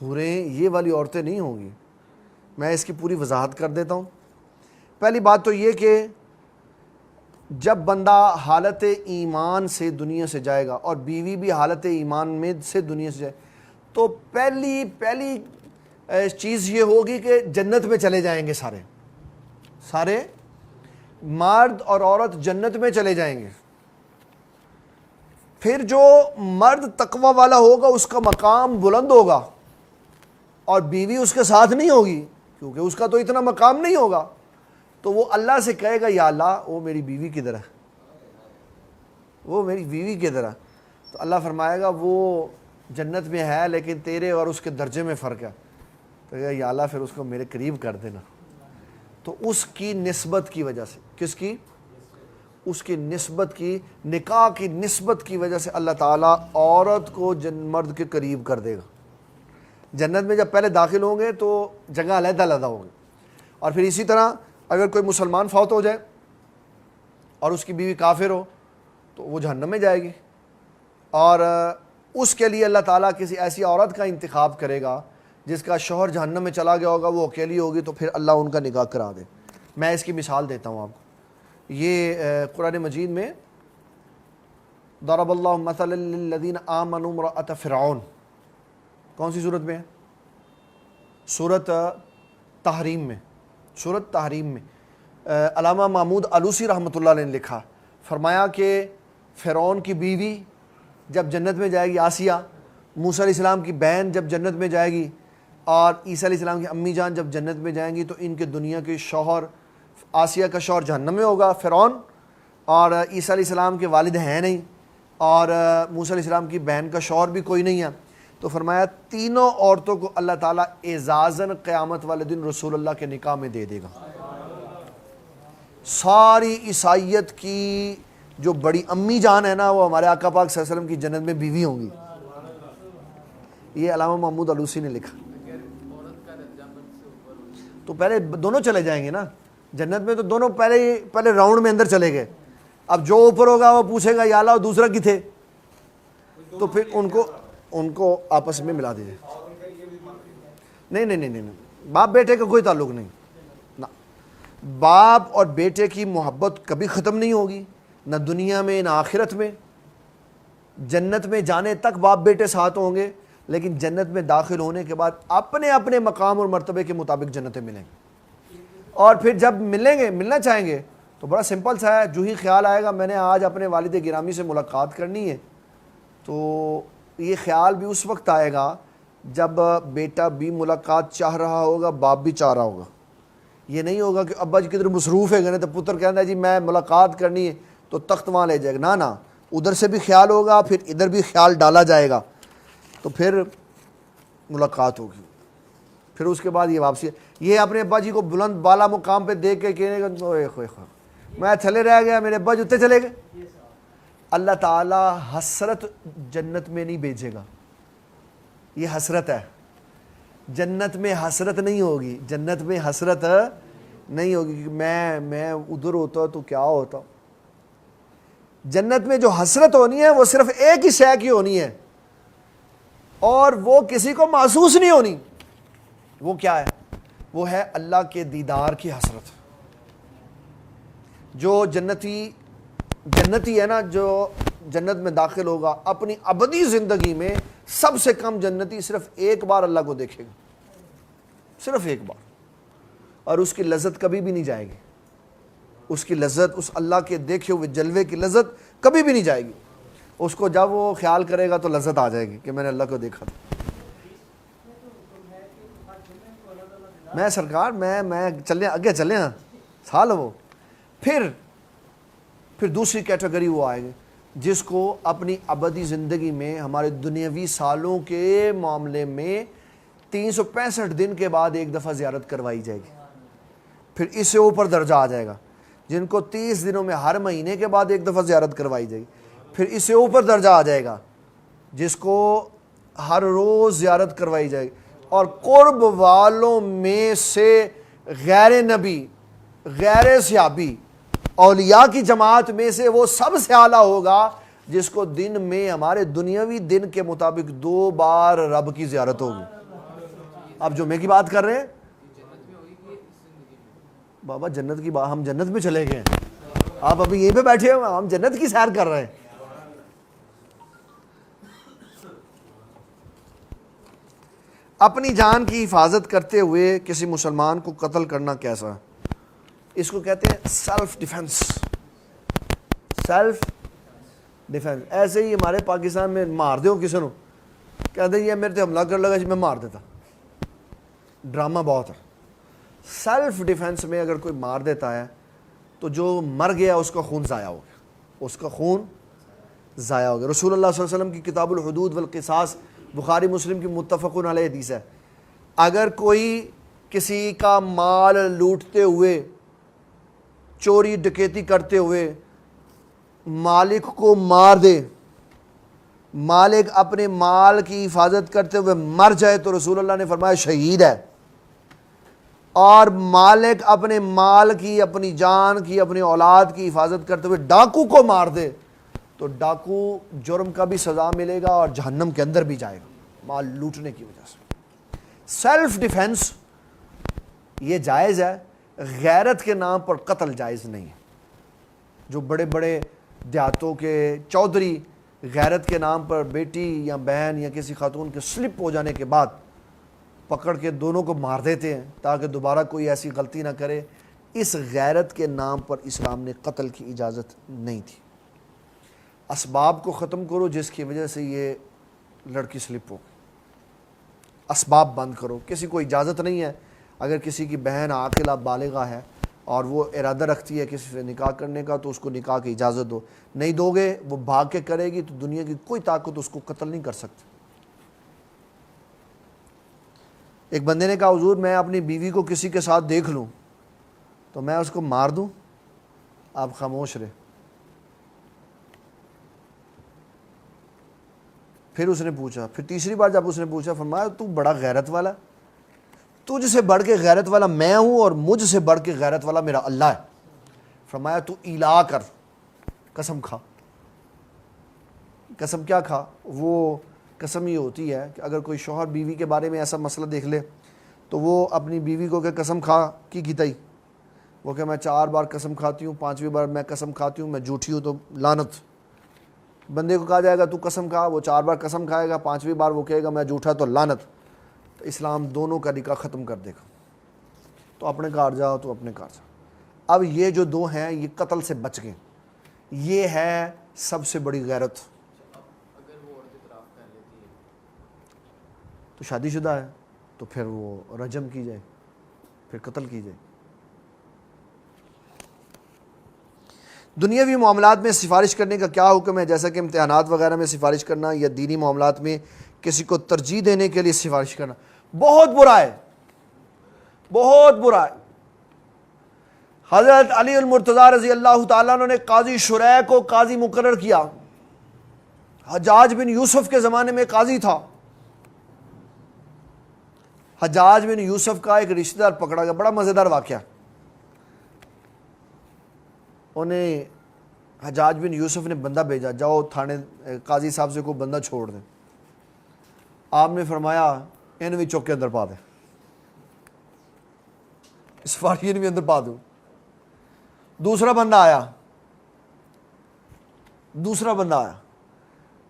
حوریں یہ والی عورتیں نہیں ہوں گی. میں اس کی پوری وضاحت کر دیتا ہوں. پہلی بات تو یہ کہ جب بندہ حالت ایمان سے دنیا سے جائے گا اور بیوی بھی حالت ایمان میں سے دنیا سے جائے تو پہلی چیز یہ ہوگی کہ جنت میں چلے جائیں گے سارے مرد اور عورت جنت میں چلے جائیں گے. پھر جو مرد تقوی والا ہوگا اس کا مقام بلند ہوگا اور بیوی اس کے ساتھ نہیں ہوگی کیونکہ اس کا تو اتنا مقام نہیں ہوگا, تو وہ اللہ سے کہے گا یا اللہ وہ میری بیوی کی طرح, وہ میری بیوی کی طرح. تو اللہ فرمائے گا وہ جنت میں ہے لیکن تیرے اور اس کے درجے میں فرق ہے, تو یا اللہ پھر اس کو میرے قریب کر دینا. تو اس کی نسبت کی وجہ سے, کس کی؟ اس کی نسبت کی, نکاح کی نسبت کی وجہ سے اللہ تعالیٰ عورت کو مرد کے قریب کر دے گا. جنت میں جب پہلے داخل ہوں گے تو جگہ علیحدہ علیحدہ ہوگی. اور پھر اسی طرح اگر کوئی مسلمان فوت ہو جائے اور اس کی بیوی کافر ہو تو وہ جہنم میں جائے گی, اور اس کے لیے اللہ تعالیٰ کسی ایسی عورت کا انتخاب کرے گا جس کا شوہر جہنم میں چلا گیا ہوگا, وہ اکیلی ہوگی, تو پھر اللہ ان کا نکاح کرا دے. میں اس کی مثال دیتا ہوں آپ کو. یہ قرآن مجید میں ضرب اللہ مثلا للذین آمنوا امرأۃ فرعون, کون سی صورت میں ہے؟ سورۃ تحریم میں. سورۃ تحریم میں علامہ محمود علوسی رحمۃ اللہ علیہ نے لکھا, فرمایا کہ فرعون کی بیوی جب جنت میں جائے گی, آسیہ موسیٰ علیہ السلام کی بہن جب جنت میں جائے گی, اور عیسیٰ علیہ السلام کی امی جان جب جنت میں جائیں گی, تو ان کے دنیا کے شوہر, آسیہ کا شوہر جہنم میں ہوگا فرعون, اور عیسیٰ علیہ السلام کے والد ہیں نہیں, اور موسیٰ علیہ السلام کی بہن کا شوہر بھی کوئی نہیں ہے. تو فرمایا تینوں عورتوں کو اللہ تعالیٰ اعزازاً قیامت والے دن رسول اللہ کے نکاح میں دے دے گا. ساری عیسائیت کی جو بڑی امی جان ہے نا, وہ ہمارے آقا پاک صلی اللہ علیہ وسلم کی جنت میں بیوی ہوں گی. یہ علامہ محمود علوسی نے لکھا. تو پہلے دونوں چلے جائیں گے نا جنت میں, تو دونوں پہلے راؤنڈ میں اندر چلے گئے. اب جو اوپر ہوگا وہ پوچھے گا یا اللہ دوسرا کی تھے, تو پھر ان کو آپس میں ملا دیجیے. نہیں, باپ بیٹے کا کوئی تعلق نہیں. باپ اور بیٹے کی محبت کبھی ختم نہیں ہوگی, نہ دنیا میں نہ آخرت میں. جنت میں جانے تک باپ بیٹے ساتھ ہوں گے، لیکن جنت میں داخل ہونے کے بعد اپنے اپنے مقام اور مرتبے کے مطابق جنتیں ملیں گی۔ اور پھر جب ملیں گے، ملنا چاہیں گے تو بڑا سمپل سا ہے، جو ہی خیال آئے گا میں نے آج اپنے والد گرامی سے ملاقات کرنی ہے، تو یہ خیال بھی اس وقت آئے گا جب بیٹا بھی ملاقات چاہ رہا ہوگا، باپ بھی چاہ رہا ہوگا۔ یہ نہیں ہوگا کہ ابا جی کدھر مصروف ہے گئے تو پتر کہنا ہے جی میں ملاقات کرنی ہے تو تخت وہاں لے جائے گا، نہ ادھر سے بھی خیال ہوگا، پھر ادھر بھی خیال ڈالا جائے گا، تو پھر ملاقات ہوگی، پھر اس کے بعد یہ واپسی ہے۔ یہ اپنے ابا جی کو بلند بالا مقام پہ دیکھ کے کہنے گا میں تھلے رہ گیا، میرے ابا جی اتنے چلے گئے۔ اللہ تعالیٰ حسرت جنت میں نہیں بھیجے گا، یہ حسرت ہے، جنت میں حسرت نہیں ہوگی، جنت میں حسرت نہیں ہوگی کہ میں ادھر ہوتا تو کیا ہوتا۔ جنت میں جو حسرت ہونی ہے وہ صرف ایک ہی شے کی ہونی ہے، اور وہ کسی کو محسوس نہیں ہونی۔ وہ کیا ہے؟ وہ ہے اللہ کے دیدار کی حسرت۔ جو جنتی ہے نا، جو جنت میں داخل ہوگا، اپنی ابدی زندگی میں سب سے کم جنتی صرف ایک بار اللہ کو دیکھے گا، صرف ایک بار، اور اس کی لذت کبھی بھی نہیں جائے گی۔ اس کی لذت، اس اللہ کے دیکھے ہوئے جلوے کی لذت کبھی بھی نہیں جائے گی۔ اس کو جب وہ خیال کرے گا تو لذت آ جائے گی کہ میں نے اللہ کو دیکھا تھا۔ میں سرکار میں چلے آگے چلے ہاں سال وہ پھر دوسری کیٹیگری وہ آئے گی جس کو اپنی ابدی زندگی میں ہمارے دنیاوی سالوں کے معاملے میں 365 دن کے بعد ایک دفعہ زیارت کروائی جائے گی۔ پھر اس سے اوپر درجہ آ جائے گا جن کو 30 دنوں میں ہر مہینے کے بعد ایک دفعہ زیارت کروائی جائے گی۔ پھر اس سے اوپر درجہ آ جائے گا جس کو ہر روز زیارت کروائی جائے گی۔ اور قرب والوں میں سے غیر نبی، غیر صحابی، اولیاء کی جماعت میں سے وہ سب سے اعلیٰ ہوگا جس کو دن میں ہمارے دنیاوی دن کے مطابق 2 بار رب کی زیارت ہوگی۔ اب جمعے کی بات کر رہے ہیں بابا، جنت کی بات، ہم جنت میں چلے گئے ہیں، آپ ابھی یہیں پہ بیٹھے ہیں، ہم جنت کی سیر کر رہے ہیں۔ اپنی جان کی حفاظت کرتے ہوئے کسی مسلمان کو قتل کرنا کیسا ہے؟ اس کو کہتے ہیں سیلف ڈیفense۔ Self defence. ایسے ہی ہمارے پاکستان میں مار دو کسی نو، کہتے ہیں یہ میرے تے حملہ کر لگا جی میں مار دیتا، ڈرامہ بہت ہے۔ سیلف ڈیفنس میں اگر کوئی مار دیتا ہے تو جو مر گیا اس کا خون ضائع ہو گیا، اس کا خون ضائع ہو گیا۔ رسول اللہ صلی اللہ علیہ وسلم کی کتاب الحدود والقصاص، بخاری مسلم کی متفقون علیہ حدیث ہے، اگر کوئی کسی کا مال لوٹتے ہوئے، چوری ڈکیتی کرتے ہوئے مالک کو مار دے، مالک اپنے مال کی حفاظت کرتے ہوئے مر جائے تو رسول اللہ نے فرمایا شہید ہے۔ اور مالک اپنے مال کی، اپنی جان کی، اپنی اولاد کی حفاظت کرتے ہوئے ڈاکو کو مار دے تو ڈاکو جرم کا بھی سزا ملے گا اور جہنم کے اندر بھی جائے گا مال لوٹنے کی وجہ سے۔ سیلف ڈیفنس یہ جائز ہے، غیرت کے نام پر قتل جائز نہیں ہے۔ جو بڑے بڑے دیہاتوں کے چودھری غیرت کے نام پر بیٹی یا بہن یا کسی خاتون کے سلپ ہو جانے کے بعد پکڑ کے دونوں کو مار دیتے ہیں تاکہ دوبارہ کوئی ایسی غلطی نہ کرے، اس غیرت کے نام پر اسلام نے قتل کی اجازت نہیں تھی۔ اسباب کو ختم کرو جس کی وجہ سے یہ لڑکی سلپ ہو، اسباب بند کرو۔ کسی کو اجازت نہیں ہے، اگر کسی کی بہن عاقلہ بالغہ ہے اور وہ ارادہ رکھتی ہے کسی سے نکاح کرنے کا تو اس کو نکاح کی اجازت دو، نہیں دو گے وہ بھاگ کے کرے گی تو دنیا کی کوئی طاقت اس کو قتل نہیں کر سکتی۔ ایک بندے نے کہا حضور میں اپنی بیوی کو کسی کے ساتھ دیکھ لوں تو میں اس کو مار دوں؟ آپ خاموش رہے۔ پھر اس نے پوچھا، پھر تیسری بار جب اس نے پوچھا فرمایا تو بڑا غیرت والا، تجھ سے بڑھ کے غیرت والا میں ہوں اور مجھ سے بڑھ کے غیرت والا میرا اللہ ہے۔ فرمایا تو ایلا کر، قسم کھا۔ قسم کیا کھا؟ وہ قسم یہ ہوتی ہے کہ اگر کوئی شوہر بیوی کے بارے میں ایسا مسئلہ دیکھ لے تو وہ اپنی بیوی کو کہ قسم کھا کی گیتائی، وہ کہ میں 4 بار قسم کھاتی ہوں، 5ویں بار میں قسم کھاتی ہوں میں جھوٹی ہوں تو لعنت۔ بندے کو کہا جائے گا تو قسم کھا، وہ 4 بار قسم کھائے گا، 5ویں بار وہ کہے گا میں جھوٹا، تو لعنت، تو اسلام دونوں کا نکاح ختم کر دے گا. تو اپنے گھر جاؤ، تو اپنے گھر جاؤ. اب یہ جو 2 ہیں یہ قتل سے بچ گئے، یہ ہے سب سے بڑی غیرت. اب اگر وہ عورت اعتراف کر لیتی ہے تو شادی شدہ ہے تو پھر وہ رجم کی جائے، پھر قتل کی جائے. دنیاوی معاملات میں سفارش کرنے کا کیا حکم ہے؟ جیسا کہ امتحانات وغیرہ میں سفارش کرنا یا دینی معاملات میں کسی کو ترجیح دینے کے لیے سفارش کرنا بہت برا ہے، بہت برا ہے. حضرت علی المرتضیٰ رضی اللہ تعالیٰ عنہ نے قاضی شریح کو قاضی مقرر کیا. حجاج بن یوسف کے زمانے میں قاضی تھا. حجاج بن یوسف کا ایک رشتہ دار پکڑا گیا، بڑا مزیدار واقعہ. انہیں حجاج بن یوسف نے بندہ بھیجا، جاؤ تھانے قاضی صاحب سے کوئی بندہ چھوڑ دیں. آپ نے فرمایا ان بھی چوک کے اندر پا دیں، اس فاڑی بھی اندر پا دوں. دوسرا بندہ آیا،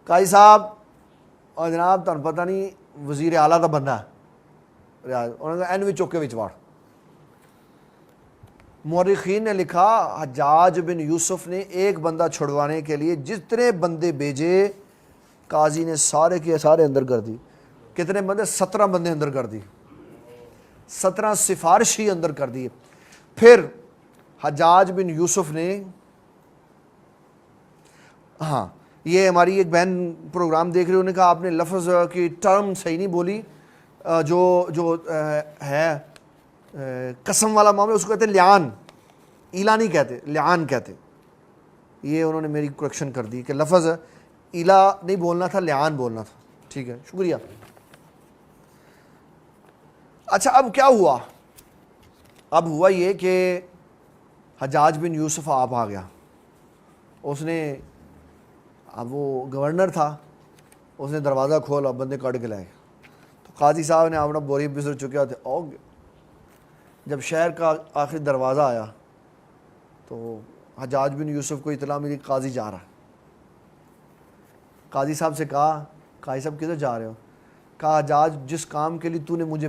قاضی صاحب اور جناب تمہیں پتہ نہیں وزیر اعلیٰ کا بندہ ہے، انہوں نے کہا این بھی چوکے وچ واڑ. مورخین نے لکھا حجاج بن یوسف نے ایک بندہ چھڑوانے کے لیے جتنے بندے بھیجے قاضی نے سارے کے سارے اندر کر دی. کتنے بندے؟ 17 بندے اندر کر دی، 17 سفارشی اندر کر دیے. پھر حجاج بن یوسف نے، ہاں یہ ہماری ایک بہن پروگرام دیکھ رہے، انہوں نے کہا آپ نے لفظ کی ٹرم صحیح نہیں بولی، جو ہے قسم والا معاملہ اس کو کہتے ہیں لعان، ایلا نہیں کہتے، لعان کہتے. یہ انہوں نے میری کریکشن کر دی کہ لفظ ایلا نہیں بولنا تھا، لعان بولنا تھا. ٹھیک ہے، شکریہ. اچھا اب کیا ہوا؟ اب ہوا یہ کہ حجاج بن یوسف آپ آ گیا. اس نے، اب وہ گورنر تھا، اس نے دروازہ کھولا، بندے کاٹ کے لائے. تو قاضی صاحب نے اپنا بوری بسر چکے تھے. اور جب شہر کا آخری دروازہ آیا تو حجاج بن یوسف کو اطلاع ملی قاضی جا رہا. قاضی صاحب سے کہا قاضی صاحب کدھر جا رہے ہو؟ کہا حجاج جس کام کے لیے تو نے مجھے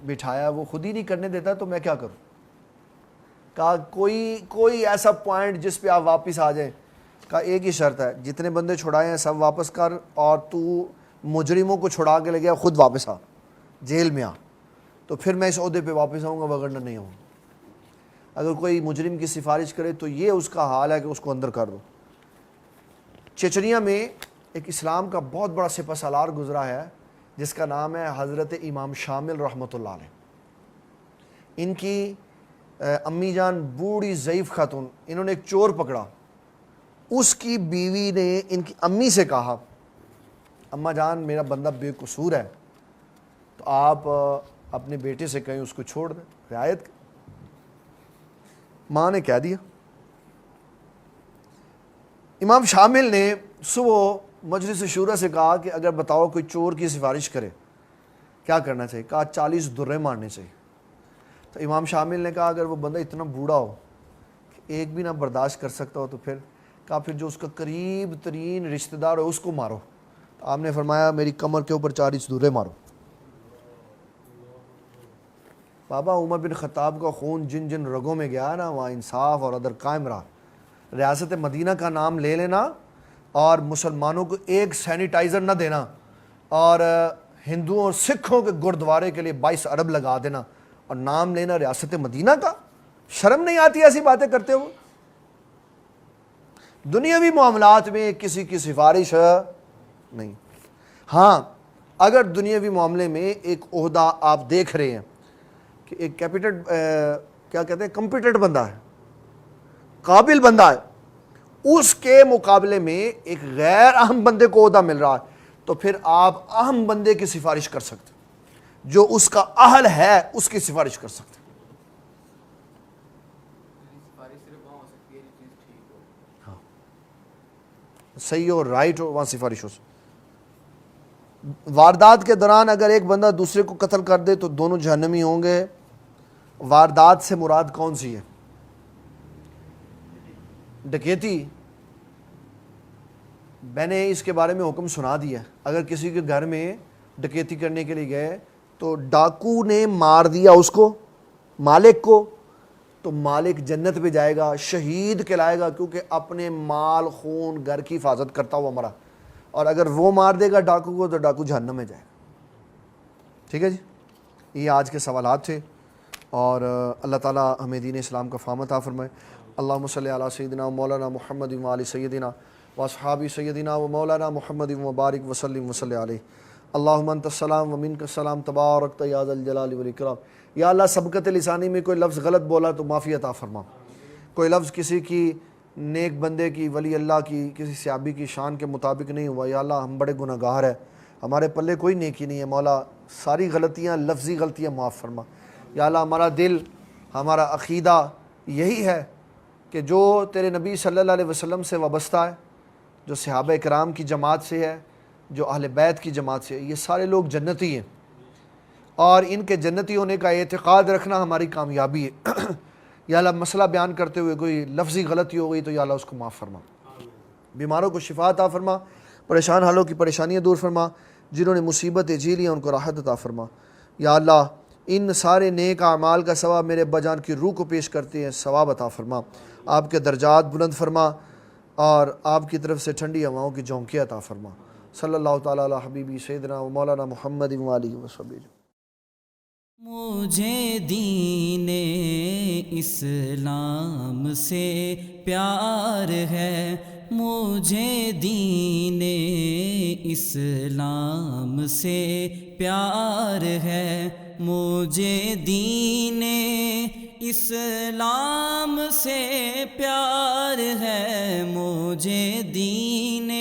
بٹھایا وہ خود ہی نہیں کرنے دیتا تو میں کیا کروں. کہا کوئی ایسا پوائنٹ جس پہ آپ واپس آ جائیں. کہا ایک ہی شرط ہے، جتنے بندے چھڑائے ہیں سب واپس کر، اور تو مجرموں کو چھڑا کے لے گیا خود واپس آ، جیل میں آ، تو پھر میں اس عہدے پہ واپس آؤں گا، وگرنہ نہیں آؤں. اگر کوئی مجرم کی سفارش کرے تو یہ اس کا حال ہے کہ اس کو اندر کر دو. چچنیا میں ایک اسلام کا بہت بڑا سپہ سالار گزرا ہے جس کا نام ہے حضرت امام شامل رحمۃ اللہ علیہ. ان کی امی جان بوڑھی ضعیف خاتون، انہوں نے ایک چور پکڑا. اس کی بیوی نے ان کی امی سے کہا اماں جان میرا بندہ بے قصور ہے، تو آپ اپنے بیٹے سے کہیں اس کو چھوڑ دیں، رعایت. ماں نے کہہ دیا. امام شامل نے صبح مجلس شورا سے کہا کہ اگر بتاؤ کوئی چور کی سفارش کرے کیا کرنا چاہیے؟ کہا 40 درے مارنے چاہیے. تو امام شامل نے کہا اگر وہ بندہ اتنا بوڑھا ہو کہ ایک بھی نہ برداشت کر سکتا ہو تو پھر جو اس کا قریب ترین رشتہ دار ہو اس کو مارو. تو آپ نے فرمایا میری کمر کے اوپر 40 درے مارو. بابا عمر بن خطاب کا خون جن جن رگوں میں گیا نا وہاں انصاف اور عدل قائم رہا. ریاست مدینہ کا نام لے لینا اور مسلمانوں کو ایک سینیٹائزر نہ دینا اور ہندوؤں اور سکھوں کے گردوارے کے لیے 22 ارب لگا دینا اور نام لینا ریاست مدینہ کا. شرم نہیں آتی ایسی باتیں کرتے ہو؟ دنیاوی معاملات میں کسی کی سفارش نہیں. ہاں اگر دنیاوی معاملے میں ایک عہدہ آپ دیکھ رہے ہیں کہ ایک کیا کہتے ہیں کمپیٹنٹ بندہ ہے، قابل بندہ ہے، اس کے مقابلے میں ایک غیر اہم بندے کو عہدہ مل رہا ہے، تو پھر آپ اہم بندے کی سفارش کر سکتے، جو اس کا اہل ہے اس کی سفارش کر سکتے. سفارش صرف وہاں ہو سکتی ہے جو چیز ٹھیک ہو. صحیح ہو، رائٹ ہو، وہاں سفارش ہو. واردات کے دوران اگر ایک بندہ دوسرے کو قتل کر دے تو دونوں جہنمی ہوں گے. واردات سے مراد کون سی ہے؟ ڈکیتی. میں نے اس کے بارے میں حکم سنا دیا، اگر کسی کے گھر میں ڈکیتی کرنے کے لیے گئے تو ڈاکو نے مار دیا اس کو، مالک کو، تو مالک جنت پہ جائے گا، شہید کہلائے گا، کیونکہ اپنے مال خون گھر کی حفاظت کرتا ہوا مرا۔ اور اگر وہ مار دے گا ڈاکو کو تو ڈاکو جہنم میں جائے گا۔ ٹھیک ہے جی، یہ آج کے سوالات تھے، اور اللہ تعالیٰ ہمیں دین اسلام کا فہم عطا فرمائے۔ اللہم صلی علی سیدنا و مولانا محمد و علی سیدنا و اصحاب سیدنا و مولانا محمد و بارک وسلم وصلی علیہ۔ اللہم انت السلام و منک السلام تبارک یا ذا الجلال والاکرام۔ یا اللہ سبقت لسانی میں کوئی لفظ غلط بولا تو معافی عطا فرما، کوئی لفظ کسی کی نیک بندے کی، ولی اللہ کی، کسی صحابی کی شان کے مطابق نہیں ہوا، یا اللہ ہم بڑے گناہ گار ہیں، ہمارے پلے کوئی نیکی نہیں ہے، مولا ساری غلطیاں لفظی غلطیاں معاف فرما۔ یا اللہ ہمارا دل، ہمارا عقیدہ یہی ہے کہ جو تیرے نبی صلی اللہ علیہ وسلم سے وابستہ ہے، جو صحابہ کرام کی جماعت سے ہے، جو اہل بیت کی جماعت سے ہے، یہ سارے لوگ جنتی ہیں، اور ان کے جنتی ہونے کا اعتقاد رکھنا ہماری کامیابی ہے۔ یا اللہ مسئلہ بیان کرتے ہوئے کوئی لفظی غلطی ہو گئی تو یا اللہ اس کو معاف فرما، بیماروں کو شفا عطا فرما، پریشان حالوں کی پریشانیاں دور فرما، جنہوں نے مصیبتیں جھیلی ہیں ان کو راحت عطا فرما۔ یا اللہ ان سارے نیک اعمال کا ثواب میرے ابا جان کی روح کو پیش کرتے ہیں، ثواب عطا فرما، آپ کے درجات بلند فرما، اور آپ کی طرف سے ٹھنڈی ہواؤں کی جھونکیں عطا فرما۔ صلی اللہ تعالیٰ علی حبیبی سیدنا و مولانا محمد و آلہ وصحبہ۔ مجھے دین اسلام سے پیار ہے، مجھے دین اسلام سے پیار ہے، مجھے دین اسلام سے پیار ہے، مجھے دین